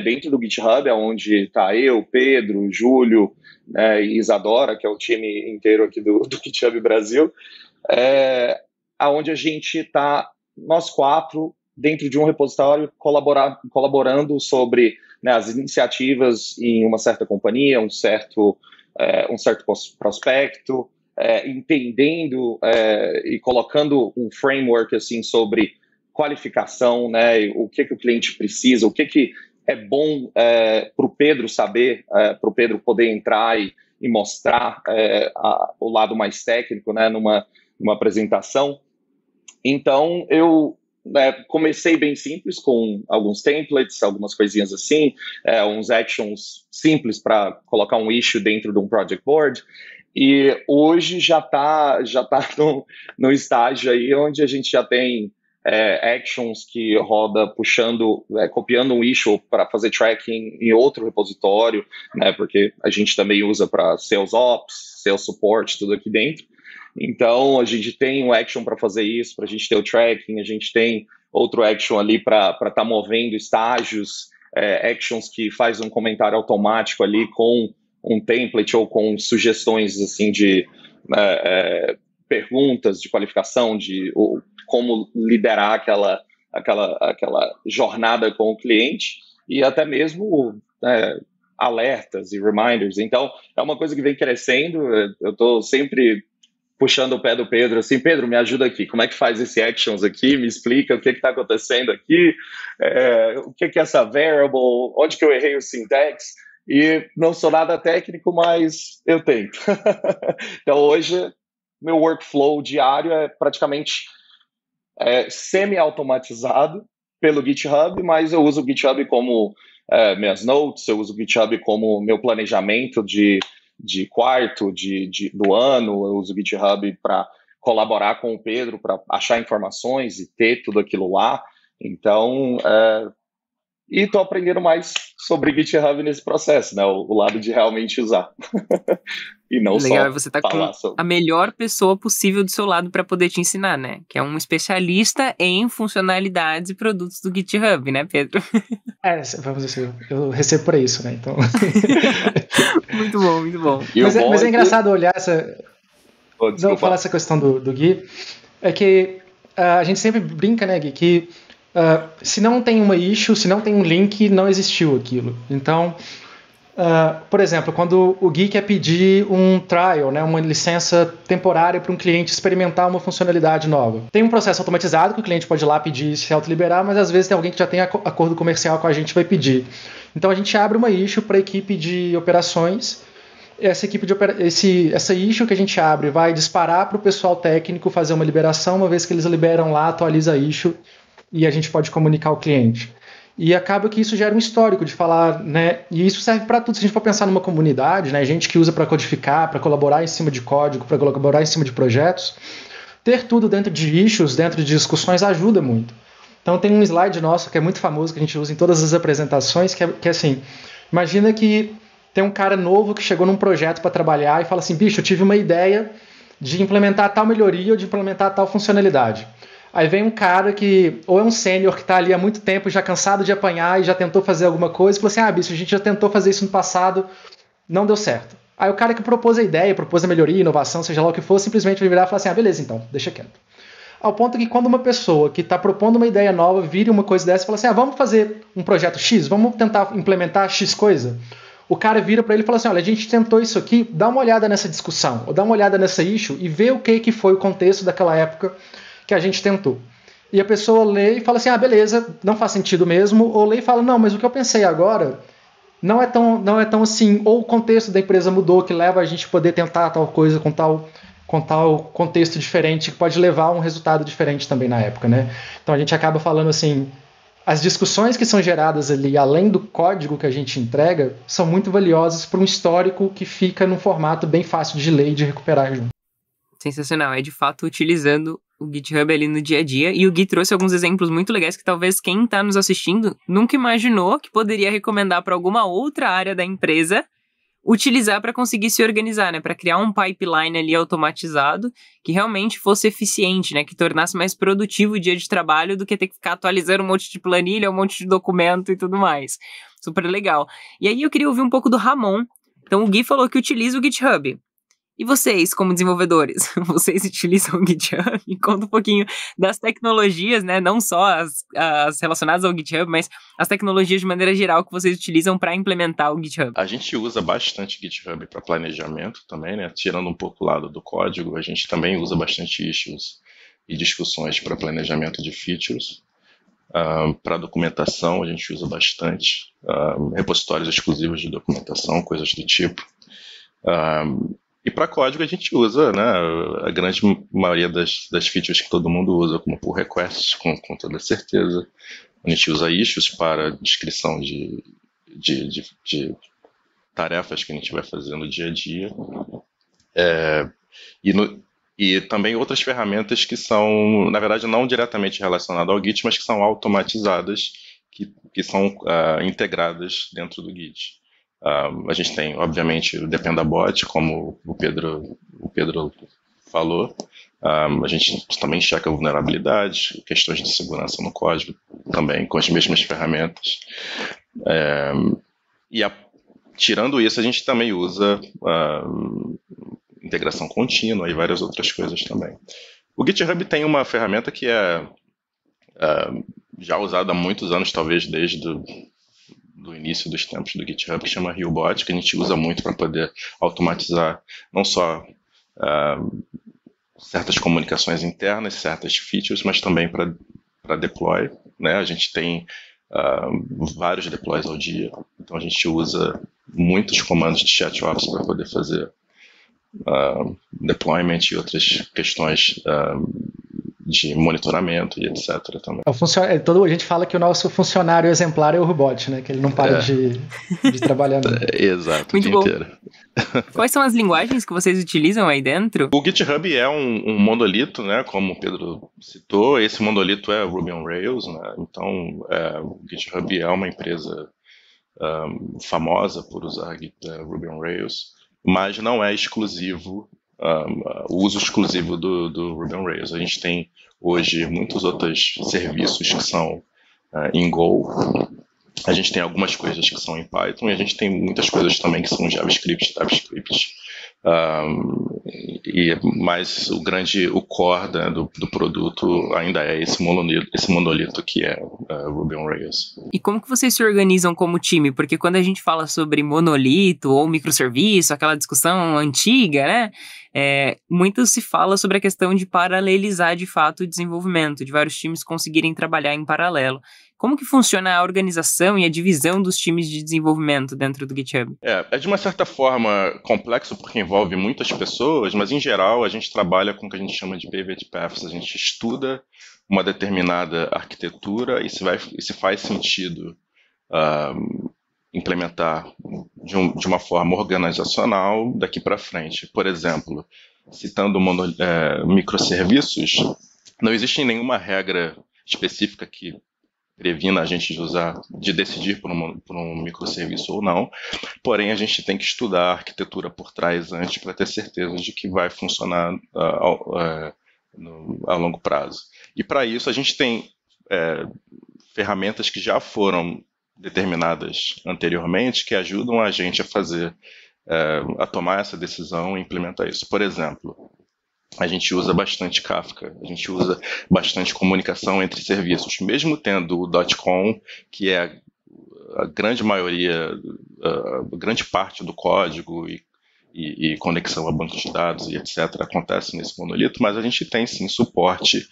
dentro do GitHub, onde está eu, Pedro, Júlio, e Isadora, que é o time inteiro aqui do GitHub Brasil, onde a gente está, nós 4, dentro de um repositório, colaborando sobre as iniciativas em uma certa companhia, um certo prospecto, entendendo e colocando um framework assim, sobre qualificação, né, o que o cliente precisa, o que é bom para o Pedro saber, para o Pedro poder entrar e mostrar o lado mais técnico, né, numa apresentação. Então, eu comecei bem simples, com alguns templates, algumas coisinhas assim, uns actions simples para colocar um issue dentro de um project board, e hoje já tá no estágio aí onde a gente já tem actions que roda puxando, copiando um issue para fazer tracking em outro repositório, né, porque a gente também usa para Sales Ops, Sales Support, tudo aqui dentro. Então, a gente tem um action para fazer isso, para a gente ter o tracking, a gente tem outro action ali para estar movendo estágios, actions que faz um comentário automático ali com um template ou com sugestões assim de perguntas de qualificação, de como liderar aquela jornada com o cliente, e até mesmo alertas e reminders. Então, é uma coisa que vem crescendo, eu estou sempre puxando o pé do Pedro, assim, Pedro, me ajuda aqui, como é que faz esse actions aqui, me explica o que está acontecendo aqui, o que é essa variable, onde que eu errei o syntax, e não sou nada técnico, mas eu tento. Então hoje, meu workflow diário é praticamente semi-automatizado pelo GitHub, mas eu uso o GitHub como minhas notes, eu uso o GitHub como meu planejamento de quarto, do ano, eu uso o GitHub para colaborar com o Pedro, para achar informações e ter tudo aquilo lá. Então, e estou aprendendo mais sobre GitHub nesse processo, né? O lado de realmente usar. E não legal, só você tá falar com sobre. a melhor pessoa possível do seu lado para poder te ensinar, né? Que é um especialista em funcionalidades e produtos do GitHub, né, Pedro? Vamos dizer, eu recebo para isso, né? Então. Muito bom, muito bom. Mas é engraçado olhar não, falar essa questão do Gui, é que a gente sempre brinca, né, Gui, que se não tem uma issue, se não tem um link, não existiu aquilo. Então, por exemplo, quando o Gui quer pedir um trial, né, uma licença temporária para um cliente experimentar uma funcionalidade nova, tem um processo automatizado que o cliente pode ir lá pedir e se autoliberar, mas às vezes tem alguém que já tem acordo comercial com a gente vai pedir. Então a gente abre uma issue para a equipe de operações. Essa issue que a gente abre vai disparar para o pessoal técnico fazer uma liberação, uma vez que eles liberam lá, atualiza a issue e a gente pode comunicar ao cliente. E acaba que isso gera um histórico de falar, né? E isso serve para tudo. Se a gente for pensar numa comunidade, né? Gente que usa para codificar, para colaborar em cima de código, para colaborar em cima de projetos, ter tudo dentro de issues, dentro de discussões ajuda muito. Então tem um slide nosso que é muito famoso, que a gente usa em todas as apresentações, que é assim, imagina que tem um cara novo que chegou num projeto para trabalhar e fala assim, bicho, eu tive uma ideia de implementar tal melhoria ou de implementar tal funcionalidade. Aí vem um cara que, ou é um sênior que está ali há muito tempo, já cansado de apanhar e já tentou fazer alguma coisa, e falou assim, bicho, a gente já tentou fazer isso no passado, não deu certo. Aí o cara que propôs a ideia, propôs a melhoria, inovação, seja lá o que for, simplesmente vai virar e falar assim, beleza então, deixa quieto. Ao ponto que quando uma pessoa que está propondo uma ideia nova vira uma coisa dessa e fala assim, vamos fazer um projeto X, vamos tentar implementar X coisa, o cara vira para ele e fala assim, olha, a gente tentou isso aqui, dá uma olhada nessa discussão, ou dá uma olhada nessa issue e vê o que foi o contexto daquela época que a gente tentou. E a pessoa lê e fala assim, beleza, não faz sentido mesmo, ou lê e fala, não, mas o que eu pensei agora não é tão assim, ou o contexto da empresa mudou que leva a gente a poder tentar tal coisa com tal contexto diferente, que pode levar a um resultado diferente também na época, né? Então a gente acaba falando assim, as discussões que são geradas ali, além do código que a gente entrega, são muito valiosas para um histórico que fica num formato bem fácil de ler e de recuperar junto. Sensacional, é de fato utilizando o GitHub ali no dia a dia, e o Gui trouxe alguns exemplos muito legais que talvez quem está nos assistindo nunca imaginou que poderia recomendar para alguma outra área da empresa utilizar para conseguir se organizar, né, para criar um pipeline ali automatizado que realmente fosse eficiente, né, que tornasse mais produtivo o dia de trabalho do que ter que ficar atualizando um monte de planilha, um monte de documento e tudo mais. Super legal. E aí eu queria ouvir um pouco do Ramon. Então o Gui falou que utiliza o GitHub. E vocês, como desenvolvedores, vocês utilizam o GitHub? Conta um pouquinho das tecnologias, né? Não só as relacionadas ao GitHub, mas as tecnologias de maneira geral que vocês utilizam para implementar o GitHub. A gente usa bastante GitHub para planejamento também, né? Tirando um pouco o lado do código, a gente também usa bastante issues e discussões para planejamento de features. Para documentação, a gente usa bastante. Repositórios exclusivos de documentação, coisas do tipo. E para código a gente usa, né, a grande maioria das features que todo mundo usa, como pull requests, com toda certeza. A gente usa issues para descrição de tarefas que a gente vai fazer no dia a dia. E também outras ferramentas que são, na verdade, não diretamente relacionadas ao Git, mas que são automatizadas, que são integradas dentro do Git. A gente tem, obviamente, o Dependabot, como o Pedro falou. A gente também checa vulnerabilidades, questões de segurança no código, também com as mesmas ferramentas. Tirando isso, a gente também usa integração contínua e várias outras coisas também. O GitHub tem uma ferramenta que é já usada há muitos anos, talvez desde do início dos tempos do GitHub, que chama Healbot, que a gente usa muito para poder automatizar não só certas comunicações internas, certas features, mas também para deploy, né? A gente tem vários deploys ao dia, então a gente usa muitos comandos de chat office para poder fazer deployment e outras questões de monitoramento e etc. também. A gente fala que o nosso funcionário exemplar é o robot, né? Que ele não para de trabalhar. Exato, Muito o dia bom. inteiro. Quais são as linguagens que vocês utilizam aí dentro? O GitHub é um monolito, né? Como o Pedro citou, esse monolito é Ruby on Rails, né? Então, o GitHub é uma empresa famosa por usar Ruby on Rails, mas não é exclusivo, o uso exclusivo do Ruby on Rails. A gente tem hoje muitos outros serviços que são em Go, a gente tem algumas coisas que são em Python e a gente tem muitas coisas também que são JavaScript, TypeScript. Mas o core, né, do produto ainda é esse monolito que é Ruby on Rails. E como que vocês se organizam como time? Porque quando a gente fala sobre monolito ou microserviço, aquela discussão antiga, né? Muito se fala sobre a questão de paralelizar de fato o desenvolvimento, de vários times conseguirem trabalhar em paralelo. Como que funciona a organização e a divisão dos times de desenvolvimento dentro do GitHub? É de uma certa forma complexo porque envolve muitas pessoas, mas em geral a gente trabalha com o que a gente chama de pivot paths. A gente estuda uma determinada arquitetura e se faz sentido implementar de uma forma organizacional daqui para frente. Por exemplo, citando microserviços, não existe nenhuma regra específica que previna a gente de decidir por um microserviço ou não, porém a gente tem que estudar a arquitetura por trás antes para ter certeza de que vai funcionar a longo prazo. E para isso a gente tem ferramentas que já foram determinadas anteriormente que ajudam a gente a tomar essa decisão e implementar isso. Por exemplo, a gente usa bastante Kafka, a gente usa bastante comunicação entre serviços, mesmo tendo o .com, que é a grande maioria, a grande parte do código e conexão a bancos de dados e etc. acontece nesse monolito, mas a gente tem sim suporte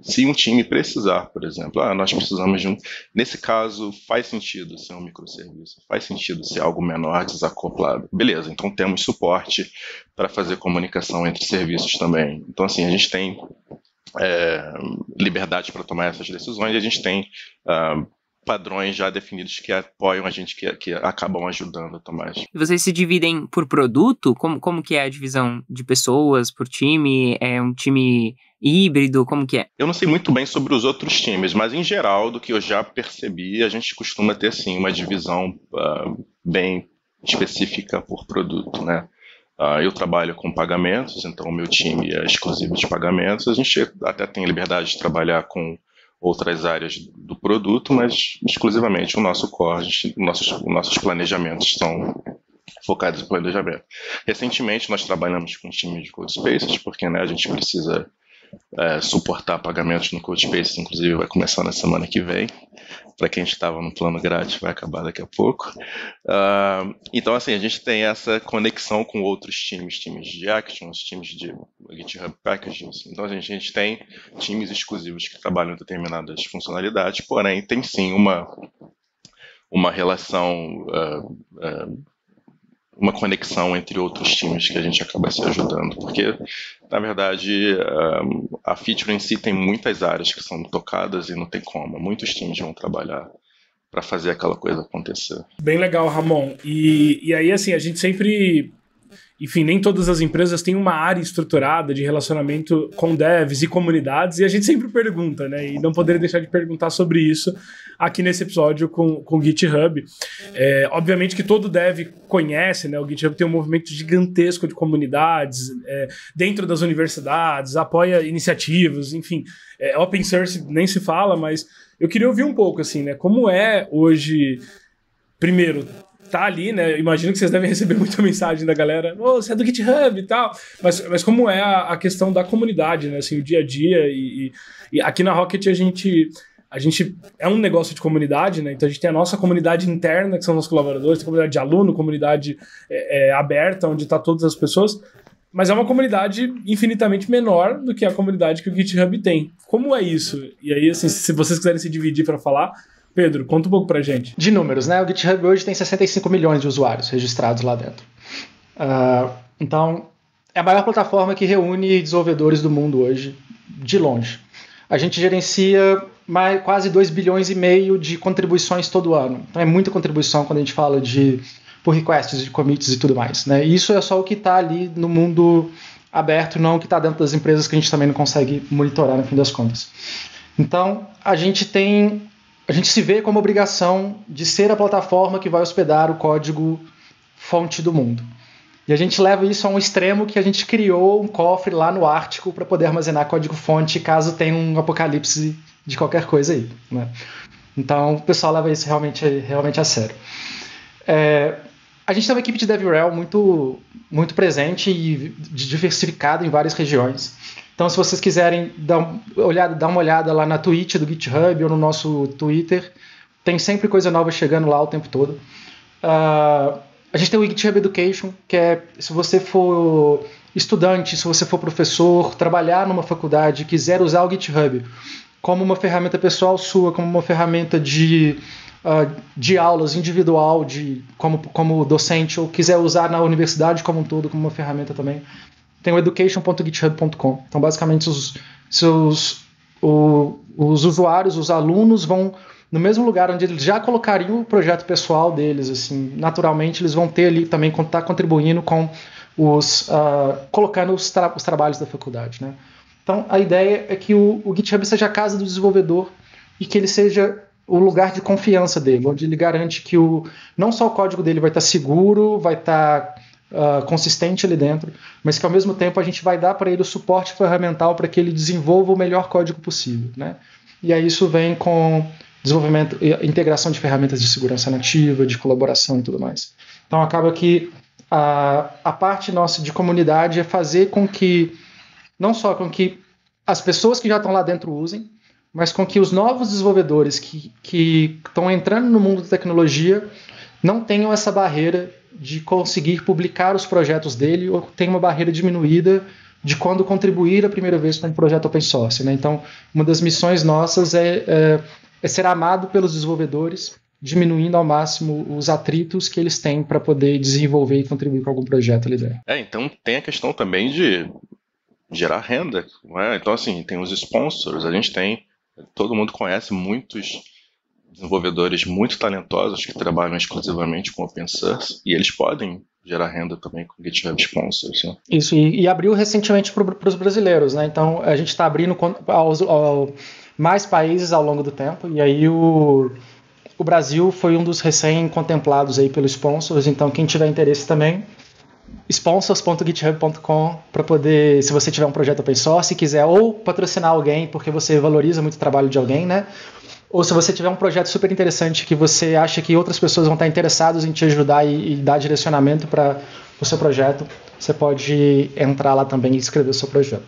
se um time precisar, por exemplo, nós precisamos nesse caso faz sentido ser um microserviço, faz sentido ser algo menor, desacoplado. Beleza, então temos suporte para fazer comunicação entre serviços também. Então assim, a gente tem liberdade para tomar essas decisões e a gente tem padrões já definidos que apoiam a gente, que acabam ajudando a tomar. E vocês se dividem por produto? Como que é a divisão de pessoas por time? É um time híbrido? Como que é? Eu não sei muito bem sobre os outros times, mas em geral, do que eu já percebi, a gente costuma ter sim uma divisão bem específica por produto, né? Eu trabalho com pagamentos, então o meu time é exclusivo de pagamentos. A gente até tem liberdade de trabalhar com outras áreas do produto, mas exclusivamente o nosso core, nossos planejamentos são focados em planejamento. Recentemente nós trabalhamos com times de Codespaces, porque a gente precisa suportar pagamentos no Codespaces, inclusive vai começar na semana que vem. Para quem estava no plano grátis, vai acabar daqui a pouco. Então, assim, a gente tem essa conexão com outros times de Actions, times de GitHub Packages. Então, a gente tem times exclusivos que trabalham em determinadas funcionalidades, porém, tem sim uma relação, uma conexão entre outros times que a gente acaba se ajudando, porque, na verdade, a feature em si tem muitas áreas que são tocadas e não tem como. Muitos times vão trabalhar para fazer aquela coisa acontecer. Bem legal, Ramon. E aí, assim, a gente sempre... Enfim, nem todas as empresas têm uma área estruturada de relacionamento com devs e comunidades, e a gente sempre pergunta, né? E não poderia deixar de perguntar sobre isso aqui nesse episódio com o GitHub. Obviamente que todo dev conhece, né? O GitHub tem um movimento gigantesco de comunidades dentro das universidades, apoia iniciativas, enfim. Open source nem se fala, mas eu queria ouvir um pouco, assim, né? Como é hoje, primeiro... tá ali, né? Imagino que vocês devem receber muita mensagem da galera, você é do GitHub e tal, mas como é a questão da comunidade, né? Assim, o dia a dia e aqui na Rocket a gente é um negócio de comunidade, né? Então a gente tem a nossa comunidade interna, que são os colaboradores, tem comunidade de aluno, comunidade aberta, onde tá todas as pessoas, mas é uma comunidade infinitamente menor do que a comunidade que o GitHub tem. Como é isso? E aí, assim, se vocês quiserem se dividir para falar, Pedro, conta um pouco pra gente. De números, né? O GitHub hoje tem 65 milhões de usuários registrados lá dentro. Então, é a maior plataforma que reúne desenvolvedores do mundo hoje, de longe. A gente gerencia quase 2,5 bilhões de contribuições todo ano. Então é muita contribuição quando a gente fala de pull requests, de commits e tudo mais, né? E isso é só o que está ali no mundo aberto, não o que está dentro das empresas que a gente também não consegue monitorar no fim das contas. Então, a gente se vê como obrigação de ser a plataforma que vai hospedar o código fonte do mundo. E a gente leva isso a um extremo que a gente criou um cofre lá no Ártico para poder armazenar código-fonte caso tenha um apocalipse de qualquer coisa aí, né? Então, o pessoal leva isso realmente a sério. A gente tem uma equipe de DevRel muito, muito presente e diversificada em várias regiões. Então, se vocês quiserem dar uma olhada lá na Twitch do GitHub ou no nosso Twitter, tem sempre coisa nova chegando lá o tempo todo. A gente tem o GitHub Education, que é, se você for estudante, se você for professor, trabalhar numa faculdade, quiser usar o GitHub como uma ferramenta pessoal sua, como uma ferramenta de aulas individual, como docente, ou quiser usar na universidade como um todo, como uma ferramenta também, tem o education.github.com. Então, basicamente, os usuários, os alunos vão no mesmo lugar onde eles já colocariam o projeto pessoal deles, assim, naturalmente eles vão ter ali também estar contribuindo com colocando os trabalhos da faculdade, né? Então a ideia é que o GitHub seja a casa do desenvolvedor e que ele seja o lugar de confiança dele, onde ele garante que não só o código dele vai estar seguro, vai estar consistente ali dentro, mas que ao mesmo tempo a gente vai dar para ele o suporte ferramental para que ele desenvolva o melhor código possível, né? E aí isso vem com desenvolvimento, integração de ferramentas de segurança nativa, de colaboração e tudo mais. Então acaba que a parte nossa de comunidade é fazer com que, não só com que as pessoas que já estão lá dentro usem, mas com que os novos desenvolvedores que estão entrando no mundo da tecnologia não tenham essa barreira de conseguir publicar os projetos dele, ou tenham uma barreira diminuída de quando contribuir a primeira vez para um projeto open source, né? Então, uma das missões nossas é ser amado pelos desenvolvedores, diminuindo ao máximo os atritos que eles têm para poder desenvolver e contribuir com algum projeto ali dentro. Então tem a questão também de gerar renda, né? Então, assim, tem os sponsors, todo mundo conhece muitos desenvolvedores muito talentosos que trabalham exclusivamente com open source e eles podem gerar renda também com GitHub Sponsors. Né? Isso, e abriu recentemente para os brasileiros, né? Então a gente está abrindo mais países ao longo do tempo, e aí o Brasil foi um dos recém-contemplados aí pelos sponsors, então quem tiver interesse também, sponsors.github.com, para poder, se você tiver um projeto open source, se quiser ou patrocinar alguém porque você valoriza muito o trabalho de alguém, né? Ou se você tiver um projeto super interessante que você acha que outras pessoas vão estar interessadas em te ajudar e dar direcionamento para o seu projeto, você pode entrar lá também e escrever o seu projeto.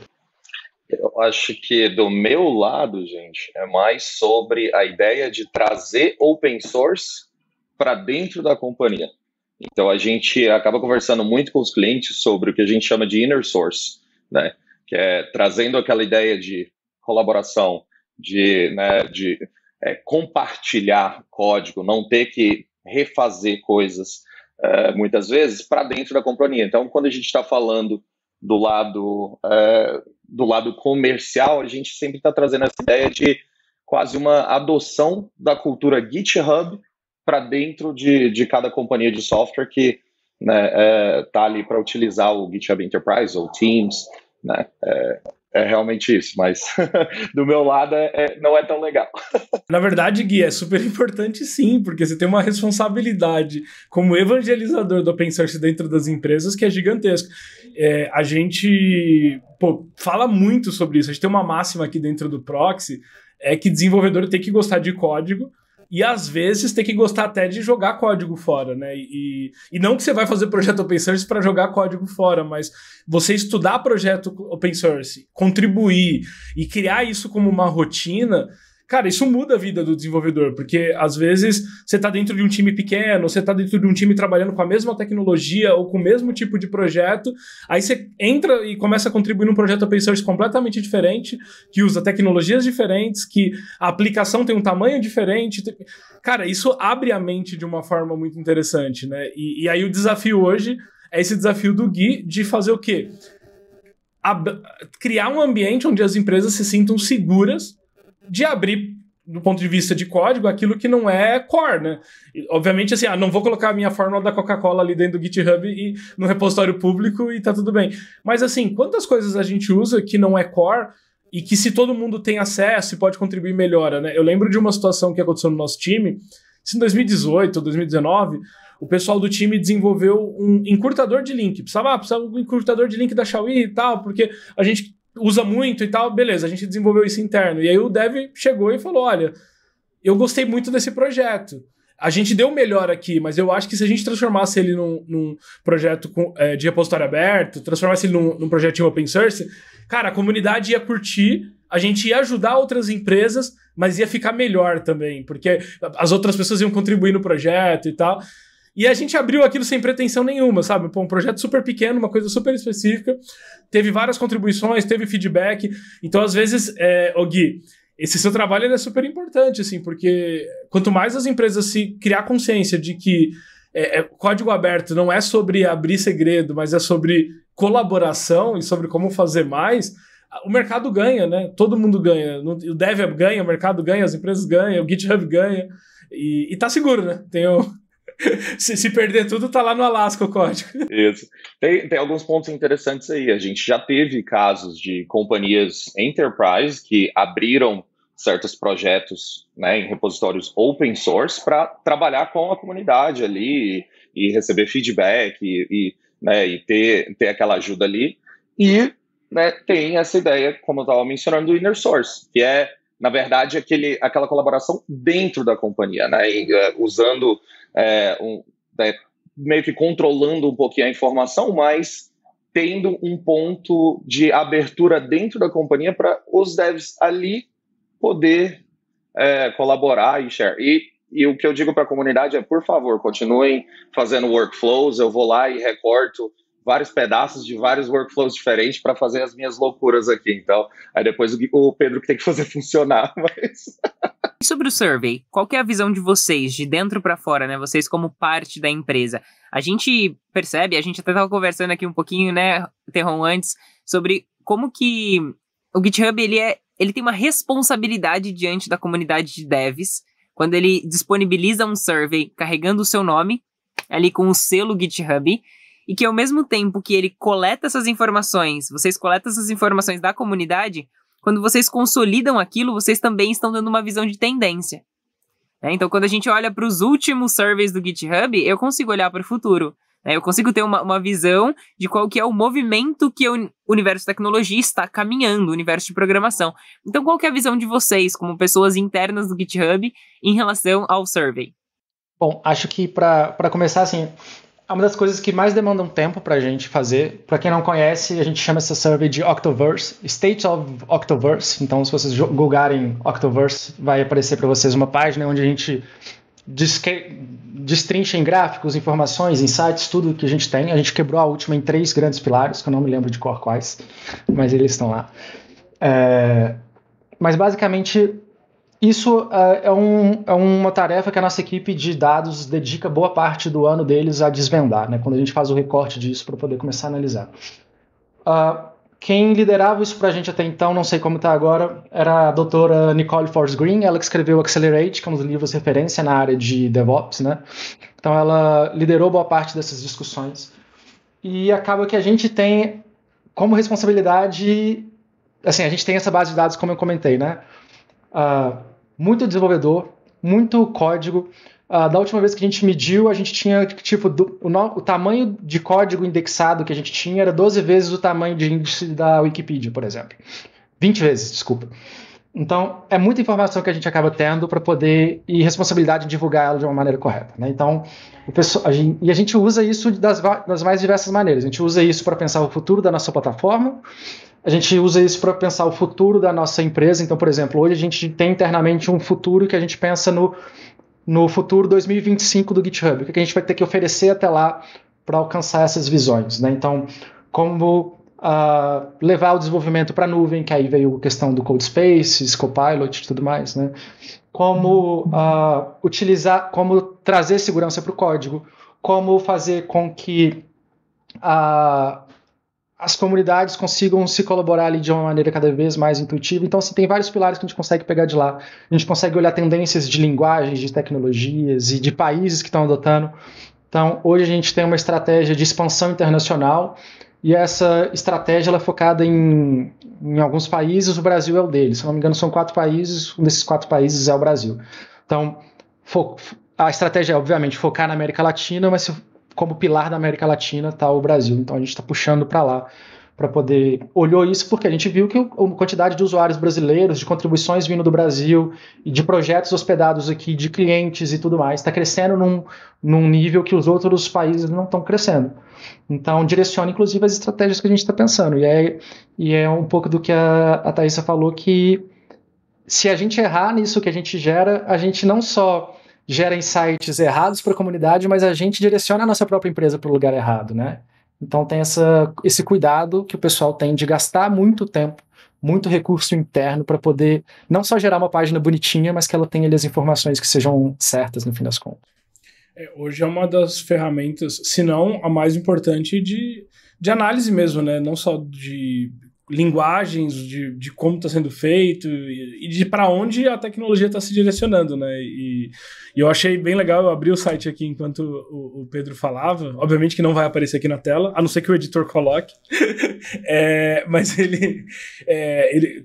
Eu acho que do meu lado, gente, é mais sobre a ideia de trazer open source para dentro da companhia. Então a gente acaba conversando muito com os clientes sobre o que a gente chama de inner source, né? Que é trazendo aquela ideia de colaboração, de compartilhar código, não ter que refazer coisas muitas vezes para dentro da companhia. Então, quando a gente está falando do lado comercial, a gente sempre está trazendo essa ideia de quase uma adoção da cultura GitHub para dentro de cada companhia de software que está ali para utilizar o GitHub Enterprise ou Teams, né? É realmente isso, mas do meu lado não é tão legal. Na verdade, Gui, é super importante sim, porque você tem uma responsabilidade como evangelizador do open source dentro das empresas que é gigantesco. A gente fala muito sobre isso, a gente tem uma máxima aqui dentro do Proxy, é que desenvolvedor tem que gostar de código, e às vezes tem que gostar até de jogar código fora, né? E não que você vai fazer projeto open source para jogar código fora, mas você estudar projeto open source, contribuir e criar isso como uma rotina, cara, isso muda a vida do desenvolvedor, porque às vezes você tá dentro de um time pequeno, você tá dentro de um time trabalhando com a mesma tecnologia ou com o mesmo tipo de projeto, aí você entra e começa a contribuir num projeto open source completamente diferente, que usa tecnologias diferentes, que a aplicação tem um tamanho diferente. Cara, isso abre a mente de uma forma muito interessante, né? E aí o desafio hoje é esse desafio do Gui de fazer o quê? Criar um ambiente onde as empresas se sintam seguras de abrir, do ponto de vista de código, aquilo que não é core, né? E, obviamente, assim, não vou colocar a minha fórmula da Coca-Cola ali dentro do GitHub e no repositório público e tá tudo bem. Mas, assim, quantas coisas a gente usa que não é core e que, se todo mundo tem acesso e pode contribuir, melhora, né? Eu lembro de uma situação que aconteceu no nosso time, em 2018 ou 2019, o pessoal do time desenvolveu um encurtador de link. Precisava um encurtador de link da Xiaomi e tal, porque a gente usa muito e tal. Beleza, a gente desenvolveu isso interno. E aí o dev chegou e falou, olha, eu gostei muito desse projeto. A gente deu melhor aqui, mas eu acho que se a gente transformasse ele num projeto de repositório aberto, transformasse ele num projetinho open source, cara, a comunidade ia curtir, a gente ia ajudar outras empresas, mas ia ficar melhor também, porque as outras pessoas iam contribuir no projeto e tal. E a gente abriu aquilo sem pretensão nenhuma, sabe? Pô, um projeto super pequeno, uma coisa super específica, teve várias contribuições, teve feedback. Então, às vezes, Gui, esse seu trabalho ele é super importante, assim, porque quanto mais as empresas se criar consciência de que código aberto não é sobre abrir segredo, mas é sobre colaboração e sobre como fazer mais, o mercado ganha, né? Todo mundo ganha. O dev ganha, o mercado ganha, as empresas ganham, o GitHub ganha. E tá seguro, né? Se perder tudo, tá lá no Alasca o código. Isso. Tem alguns pontos interessantes aí. A gente já teve casos de companhias enterprise que abriram certos projetos, né, em repositórios open source para trabalhar com a comunidade ali e receber feedback e ter aquela ajuda ali. E, né, tem essa ideia, como eu estava mencionando, do inner source, que é, na verdade, aquela colaboração dentro da companhia, né, usando meio que controlando um pouquinho a informação, mas tendo um ponto de abertura dentro da companhia para os devs ali poder colaborar e share. E o que eu digo para a comunidade é, por favor, continuem fazendo workflows, eu vou lá e recorto vários pedaços de vários workflows diferentes para fazer as minhas loucuras aqui. Então, aí depois o Pedro que tem que fazer funcionar, mas... E sobre o survey, qual que é a visão de vocês, de dentro para fora, né? Vocês como parte da empresa. A gente percebe, a gente até estava conversando aqui um pouquinho, né, Terron, antes, sobre como que o GitHub, ele tem uma responsabilidade diante da comunidade de devs, quando ele disponibiliza um survey carregando o seu nome, ali com o selo GitHub, e que ao mesmo tempo que ele coleta essas informações, vocês coletam essas informações da comunidade, quando vocês consolidam aquilo, vocês também estão dando uma visão de tendência. Então, quando a gente olha para os últimos surveys do GitHub, eu consigo olhar para o futuro. Eu consigo ter uma visão de qual que é o movimento que o universo de tecnologia está caminhando, o universo de programação. Então, qual que é a visão de vocês, como pessoas internas do GitHub, em relação ao survey? Bom, acho que para começar, assim, uma das coisas que mais demandam tempo para a gente fazer, para quem não conhece, a gente chama essa survey de Octoverse, State of Octoverse. Então, se vocês googarem Octoverse, vai aparecer para vocês uma página onde a gente destrincha em gráficos, informações, insights, tudo que a gente tem. A gente quebrou a última em 3 grandes pilares, que eu não me lembro de cor quais, mas eles estão lá. Mas, basicamente, isso é uma tarefa que a nossa equipe de dados dedica boa parte do ano deles a desvendar, né, quando a gente faz o recorte disso para poder começar a analisar. Quem liderava isso para a gente até então, não sei como está agora, era a doutora Nicole Force Green. Ela que escreveu Accelerate, que é um dos livros de referência na área de DevOps, né? Então ela liderou boa parte dessas discussões. E acaba que a gente tem como responsabilidade, assim, a gente tem essa base de dados, como eu comentei, né? Muito desenvolvedor, muito código. Da última vez que a gente mediu, a gente tinha, tipo, o tamanho de código indexado que a gente tinha era 12 vezes o tamanho de índice da Wikipedia, por exemplo. 20 vezes, desculpa. Então, é muita informação que a gente acaba tendo para poder, e responsabilidade de divulgar ela de uma maneira correta, né? Então, a gente usa isso das mais diversas maneiras. A gente usa isso para pensar o futuro da nossa plataforma, a gente usa isso para pensar o futuro da nossa empresa. Então, por exemplo, hoje a gente tem internamente um futuro que a gente pensa no futuro 2025 do GitHub. O que a gente vai ter que oferecer até lá para alcançar essas visões, né? Então, como levar o desenvolvimento para a nuvem, que aí veio a questão do Codespace, Copilot e tudo mais, né? Como como trazer segurança para o código, como fazer com que as comunidades consigam se colaborar ali de uma maneira cada vez mais intuitiva. Então, assim, tem vários pilares que a gente consegue pegar de lá. A gente consegue olhar tendências de linguagens, de tecnologias e de países que estão adotando. Então, hoje a gente tem uma estratégia de expansão internacional, e essa estratégia ela é focada em alguns países. O Brasil é o deles. Se não me engano, são 4 países, um desses 4 países é o Brasil. Então, a estratégia é, obviamente, focar na América Latina, mas como pilar da América Latina está o Brasil. Então, a gente está puxando para lá para poder... Olhou isso porque a gente viu que a quantidade de usuários brasileiros, de contribuições vindo do Brasil e de projetos hospedados aqui, de clientes e tudo mais, está crescendo num nível que os outros países não estão crescendo. Então, direciona, inclusive, as estratégias que a gente está pensando. E é um pouco do que a Thaisa falou, que se a gente errar nisso que a gente gera, a gente não só gera insights errados para a comunidade, mas a gente direciona a nossa própria empresa para o lugar errado, né? Então tem esse cuidado que o pessoal tem de gastar muito tempo, muito recurso interno para poder não só gerar uma página bonitinha, mas que ela tenha ali as informações que sejam certas no fim das contas. Hoje é uma das ferramentas, se não a mais importante de análise mesmo, né? Não só de linguagens, de como está sendo feito e de para onde a tecnologia está se direcionando, né? E eu achei bem legal, eu abri o site aqui enquanto o Pedro falava, obviamente que não vai aparecer aqui na tela, a não ser que o editor coloque, mas ele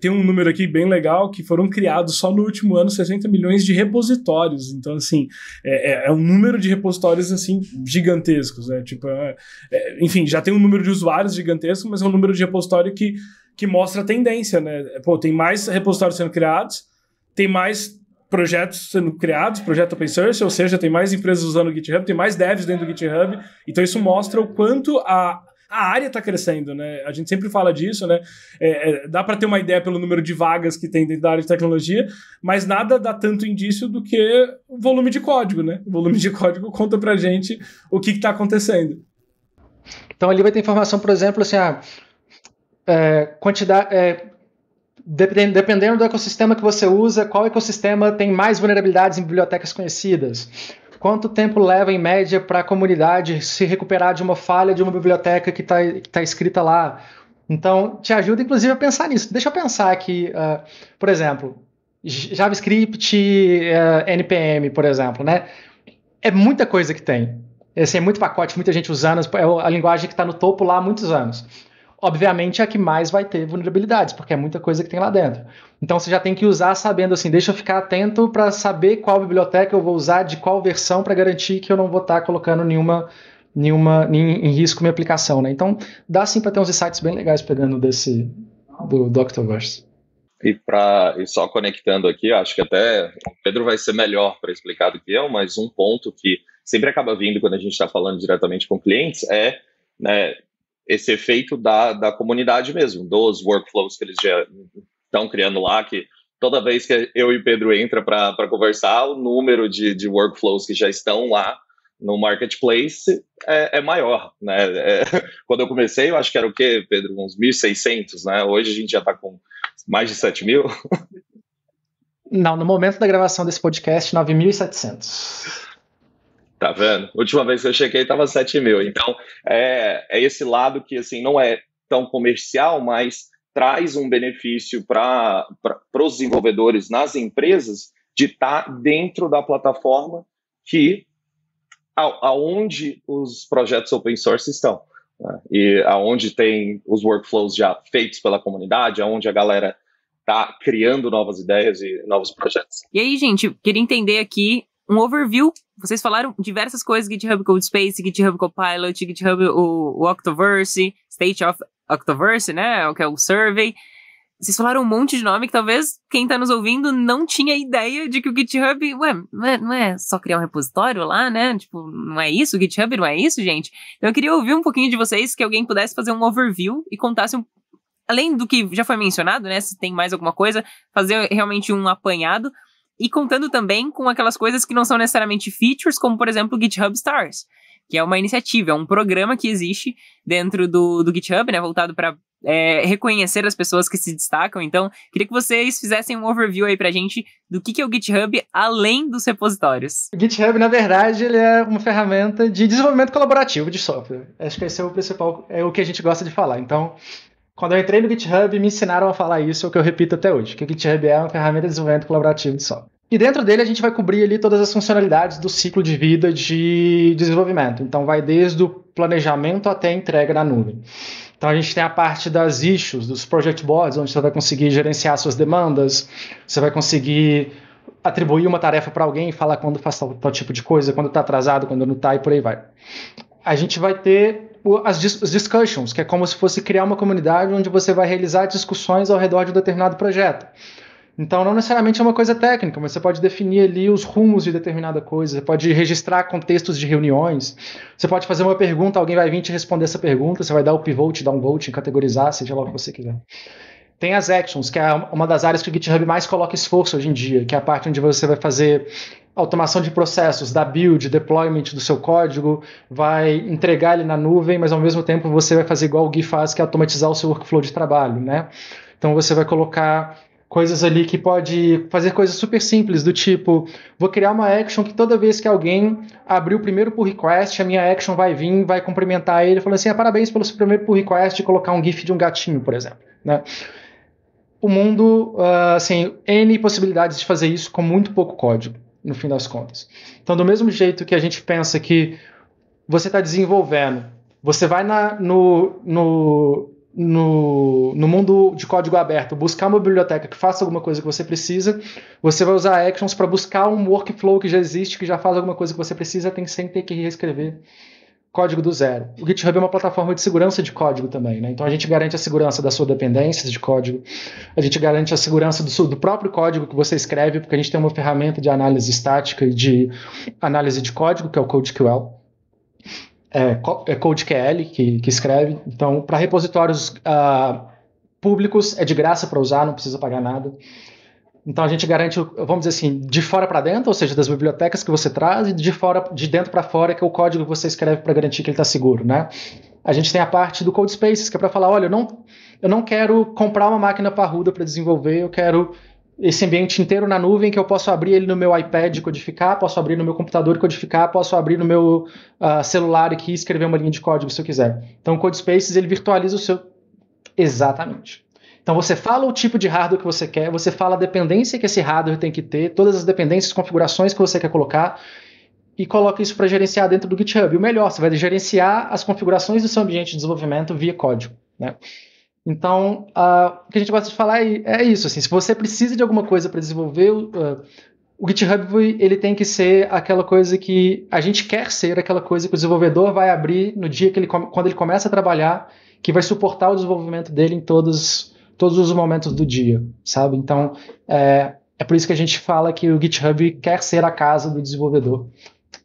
tem um número aqui bem legal, que foram criados só no último ano 60 milhões de repositórios. Então, assim, é um número de repositórios, assim, gigantescos, né? Tipo, enfim, já tem um número de usuários gigantesco, mas é um número de repositório que mostra a tendência, né? Pô, tem mais repositórios sendo criados, tem mais projetos sendo criados, projeto open source, ou seja, tem mais empresas usando o GitHub, tem mais devs dentro do GitHub, então isso mostra o quanto a área está crescendo, né? A gente sempre fala disso, né? Dá para ter uma ideia pelo número de vagas que tem dentro da área de tecnologia, mas nada dá tanto indício do que o volume de código, né? O volume de código conta pra gente o que está acontecendo. Então ali vai ter informação, por exemplo, assim, dependendo do ecossistema que você usa, qual ecossistema tem mais vulnerabilidades em bibliotecas conhecidas? Quanto tempo leva, em média, para a comunidade se recuperar de uma falha de uma biblioteca que tá escrita lá? Então, te ajuda, inclusive, a pensar nisso. Deixa eu pensar aqui, por exemplo, JavaScript, NPM, por exemplo, né? É muita coisa que tem. Esse é muito pacote, muita gente usando, é a linguagem que está no topo lá há muitos anos. Obviamente é a que mais vai ter vulnerabilidades, porque é muita coisa que tem lá dentro. Então você já tem que usar sabendo assim, deixa eu ficar atento para saber qual biblioteca eu vou usar, de qual versão, para garantir que eu não vou estar colocando em risco minha aplicação, né? Então dá sim para ter uns insights bem legais pegando do Octoverse. E só conectando aqui, acho que até o Pedro vai ser melhor para explicar do que eu, mas um ponto que sempre acaba vindo quando a gente está falando diretamente com clientes é, né, esse efeito da comunidade mesmo, dos workflows que eles já estão criando lá, que toda vez que eu e o Pedro entra para conversar, o número de workflows que já estão lá no marketplace é maior, né? Quando eu comecei, eu acho que era o quê, Pedro? Uns 1.600, né? Hoje a gente já está com mais de 7.000? Não, no momento da gravação desse podcast, 9.700. Tá vendo? Última vez que eu chequei estava 7.000. Então, é esse lado que assim, não é tão comercial, mas traz um benefício para os desenvolvedores nas empresas de estar dentro da plataforma aonde os projetos open source estão, né? E aonde tem os workflows já feitos pela comunidade, aonde a galera está criando novas ideias e novos projetos. E aí, gente, queria entender aqui um overview. Vocês falaram diversas coisas, GitHub Codespace, GitHub Copilot, GitHub o Octoverse, State of Octoverse, né, que é o Survey. vocês falaram um monte de nome que talvez quem tá nos ouvindo não tinha ideia de que o GitHub, não é só criar um repositório lá, né? Tipo, não é isso? O GitHub não é isso, gente? Então eu queria ouvir um pouquinho de vocês, que alguém pudesse fazer um overview e contasse além do que já foi mencionado, né? Se tem mais alguma coisa, fazer realmente um apanhado e contando também com aquelas coisas que não são necessariamente features, como por exemplo o GitHub Stars, que é uma iniciativa, é um programa que existe dentro do GitHub, né? Voltado para reconhecer as pessoas que se destacam. Então, queria que vocês fizessem um overview aí pra gente do que é o GitHub além dos repositórios. O GitHub, na verdade, ele é uma ferramenta de desenvolvimento colaborativo de software. Acho que esse é o principal, é o que a gente gosta de falar. Então, quando eu entrei no GitHub, me ensinaram a falar isso, é o que eu repito até hoje, que o GitHub é uma ferramenta de desenvolvimento colaborativo de software. E dentro dele a gente vai cobrir ali todas as funcionalidades do ciclo de vida de desenvolvimento. Então, vai desde o planejamento até a entrega na nuvem. Então a gente tem a parte das issues, dos project boards, onde você vai conseguir gerenciar suas demandas, você vai conseguir atribuir uma tarefa para alguém e falar quando faz tal tipo de coisa, quando está atrasado, quando não está e por aí vai. A gente vai ter as discussions, que é como se fosse criar uma comunidade onde você vai realizar discussões ao redor de um determinado projeto. Então não necessariamente é uma coisa técnica, mas você pode definir ali os rumos de determinada coisa, você pode registrar contextos de reuniões, você pode fazer uma pergunta, alguém vai vir te responder essa pergunta, você vai dar o pivot, dar um vote, categorizar, seja lá o que você quiser. Tem as actions, que é uma das áreas que o GitHub mais coloca esforço hoje em dia, que é a parte onde você vai fazer automação de processos, da build, deployment do seu código, vai entregar ele na nuvem, mas ao mesmo tempo você vai fazer igual o Gui faz, que é automatizar o seu workflow de trabalho, né? Então você vai colocar coisas ali que pode fazer coisas super simples, do tipo, vou criar uma action que toda vez que alguém abrir o primeiro pull request, a minha action vai vir, vai cumprimentar ele, falando assim, parabéns pelo seu primeiro pull request, e colocar um gif de um gatinho, por exemplo, né? O mundo, assim, N possibilidades de fazer isso com muito pouco código, no fim das contas. Então, do mesmo jeito que a gente pensa que você está desenvolvendo, você vai no mundo de código aberto, buscar uma biblioteca que faça alguma coisa que você precisa, você vai usar actions para buscar um workflow que já existe, que já faz alguma coisa que você precisa, sem ter que reescrever código do zero. O GitHub é uma plataforma de segurança de código também, né? Então a gente garante a segurança das suas dependências de código, a gente garante a segurança do próprio código que você escreve, porque a gente tem uma ferramenta de análise estática e de análise de código, que é o CodeQL. É CodeQL que escreve. Então, para repositórios públicos é de graça para usar, não precisa pagar nada. Então a gente garante, vamos dizer assim, de fora para dentro, ou seja, das bibliotecas que você traz, e de dentro para fora, que é o código que você escreve para garantir que ele está seguro, né? A gente tem a parte do CodeSpaces, que é para falar, olha, eu não quero comprar uma máquina parruda para desenvolver, eu quero esse ambiente inteiro na nuvem, que eu posso abrir ele no meu iPad e codificar, posso abrir no meu computador e codificar, posso abrir no meu celular aqui e escrever uma linha de código se eu quiser. Então o CodeSpaces, ele virtualiza o seu... Exatamente. Então você fala o tipo de hardware que você quer, você fala a dependência que esse hardware tem que ter, todas as dependências, configurações que você quer colocar, e coloca isso para gerenciar dentro do GitHub. E o melhor, você vai gerenciar as configurações do seu ambiente de desenvolvimento via código, né? Então, o que a gente gosta de falar é isso, assim, se você precisa de alguma coisa para desenvolver, o GitHub ele tem que ser aquela coisa que a gente quer ser, aquela coisa que o desenvolvedor vai abrir no dia que quando ele começa a trabalhar, que vai suportar o desenvolvimento dele em todos os momentos do dia, sabe? Então, é por isso que a gente fala que o GitHub quer ser a casa do desenvolvedor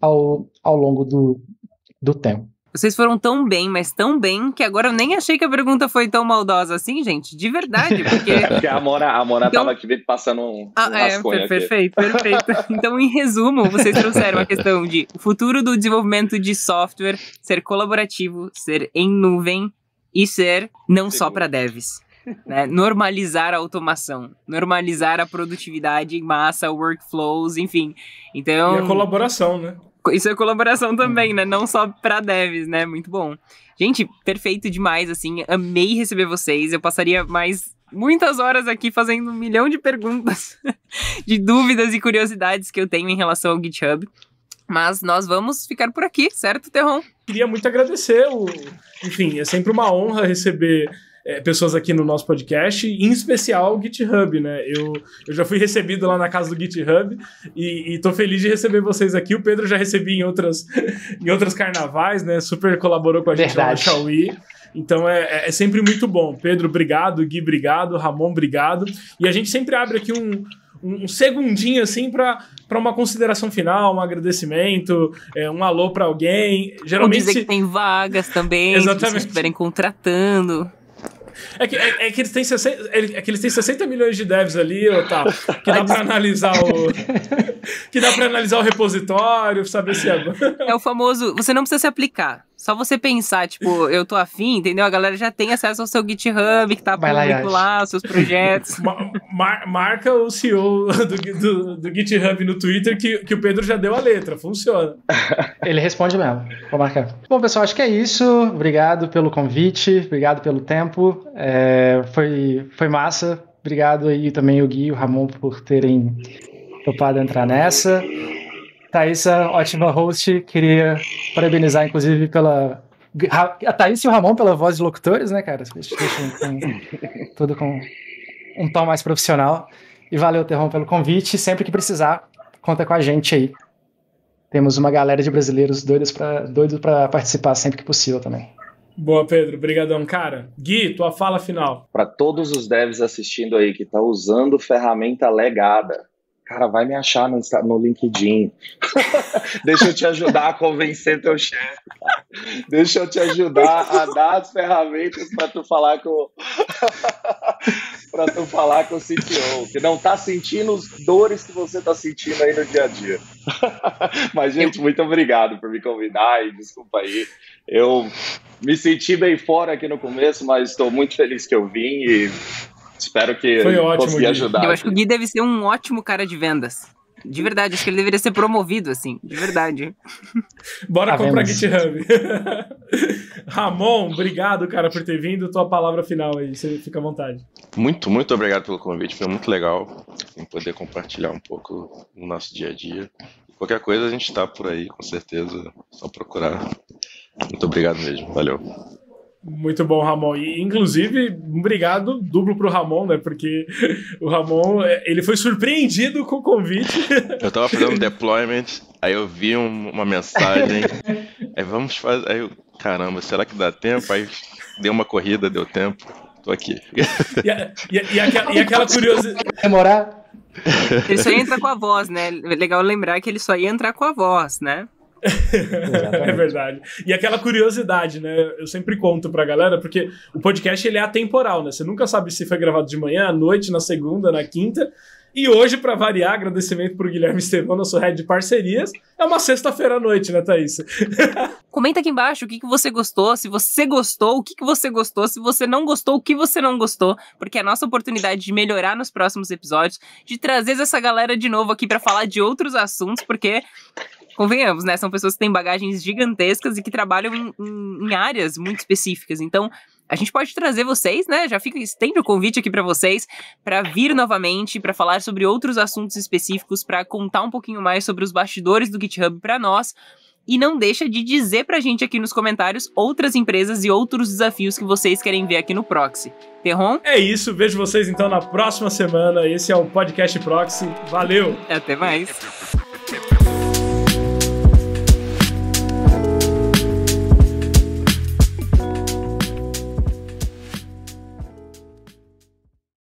ao longo do tempo. Vocês foram tão bem, mas tão bem, que agora eu nem achei que a pergunta foi tão maldosa assim, gente. De verdade, porque... É porque a Amora tava aqui passando um rascunho perfeito. Então, em resumo, vocês trouxeram a questão de o futuro do desenvolvimento de software ser colaborativo, ser em nuvem e ser não só para devs. Né? Normalizar a automação, normalizar a produtividade em massa, workflows, enfim. Então, e a colaboração, né? Isso é colaboração também, né? Não só pra devs, né? Muito bom. Gente, perfeito demais, assim. Amei receber vocês. Eu passaria mais muitas horas aqui fazendo 1 milhão de perguntas, de dúvidas e curiosidades que eu tenho em relação ao GitHub. Mas nós vamos ficar por aqui, certo, Terron? Queria muito agradecer. Enfim, é sempre uma honra receber pessoas aqui no nosso podcast, em especial o GitHub, né? Eu já fui recebido lá na casa do GitHub e tô feliz de receber vocês aqui. O Pedro já recebi em outras carnavais, né? Super colaborou com a gente lá no Chauí. Então é sempre muito bom. Pedro, obrigado. Gui, obrigado. Ramon, obrigado. E a gente sempre abre aqui um segundinho assim para uma consideração final, um agradecimento, um alô para alguém. Geralmente dizer que tem vagas também, exatamente, se vocês estiverem contratando. É que eles têm 60 milhões de devs ali, Otávio, que dá para analisar o repositório, saber se é o famoso, você não precisa se aplicar. Só você pensar, tipo, eu tô afim, entendeu? A galera já tem acesso ao seu GitHub, que tá público lá, os seus projetos. Marca o CEO do GitHub no Twitter que o Pedro já deu a letra, funciona. Ele responde mesmo, vou marcar. Bom, pessoal, acho que é isso. Obrigado pelo convite, obrigado pelo tempo. Foi massa. Obrigado aí também o Gui e o Ramon por terem topado entrar nessa. Thaísa, ótima host, queria parabenizar, inclusive, a Thaísa e o Ramon pela voz de locutores, né, cara? Deixam tudo com um tom mais profissional. E valeu, Terron, pelo convite. Sempre que precisar, conta com a gente aí. Temos uma galera de brasileiros doidos pra participar sempre que possível também. Boa, Pedro. Obrigadão, cara. Gui, tua fala final. Para todos os devs assistindo aí que tá usando ferramenta legada, cara, vai me achar no LinkedIn. Deixa eu te ajudar a convencer teu chefe, cara. Deixa eu te ajudar a dar as ferramentas para tu falar com o CTO, que não tá sentindo as dores que você tá sentindo aí no dia a dia. Mas, gente, muito obrigado por me convidar e desculpa aí. Eu me senti bem fora aqui no começo, mas estou muito feliz que eu vim e espero que consegui ajudar. Eu acho que o Gui deve ser um ótimo cara de vendas. De verdade, acho que ele deveria ser promovido, assim. De verdade. Bora comprar GitHub. Ramon, obrigado, cara, por ter vindo. Tua palavra final aí, você fica à vontade. Muito, muito obrigado pelo convite. Foi muito legal poder compartilhar um pouco no nosso dia a dia. Qualquer coisa a gente tá por aí, com certeza. Só procurar. Muito obrigado mesmo. Valeu. Muito bom, Ramon. E, inclusive, um obrigado duplo pro Ramon, né? Porque o Ramon, ele foi surpreendido com o convite. Eu tava fazendo deployment, aí eu vi uma mensagem, aí vamos fazer, aí eu, caramba, será que dá tempo? Aí deu uma corrida, deu tempo, tô aqui. E aquela curiosidade... Demorar? Ele só ia entrar com a voz, né? Legal lembrar que ele só ia entrar com a voz, né? É verdade. E aquela curiosidade, né? Eu sempre conto pra galera, porque o podcast ele é atemporal, né? Você nunca sabe se foi gravado de manhã, à noite, na segunda, na quinta. E hoje, pra variar, agradecimento pro Guilherme Estevão, nosso head de parcerias, é uma sexta-feira à noite, né, Thaís? Comenta aqui embaixo o que você gostou, se você gostou, o que você gostou, se você não gostou, o que você não gostou, porque é a nossa oportunidade de melhorar nos próximos episódios, de trazer essa galera de novo aqui pra falar de outros assuntos, porque... Convenhamos, né? São pessoas que têm bagagens gigantescas e que trabalham em áreas muito específicas. Então, a gente pode trazer vocês, né? Já estende o convite aqui para vocês para vir novamente, para falar sobre outros assuntos específicos, para contar um pouquinho mais sobre os bastidores do GitHub para nós. E não deixa de dizer pra gente aqui nos comentários outras empresas e outros desafios que vocês querem ver aqui no Proxy. Terron? É isso, vejo vocês então na próxima semana. Esse é o Podcast Proxy. Valeu! Até mais!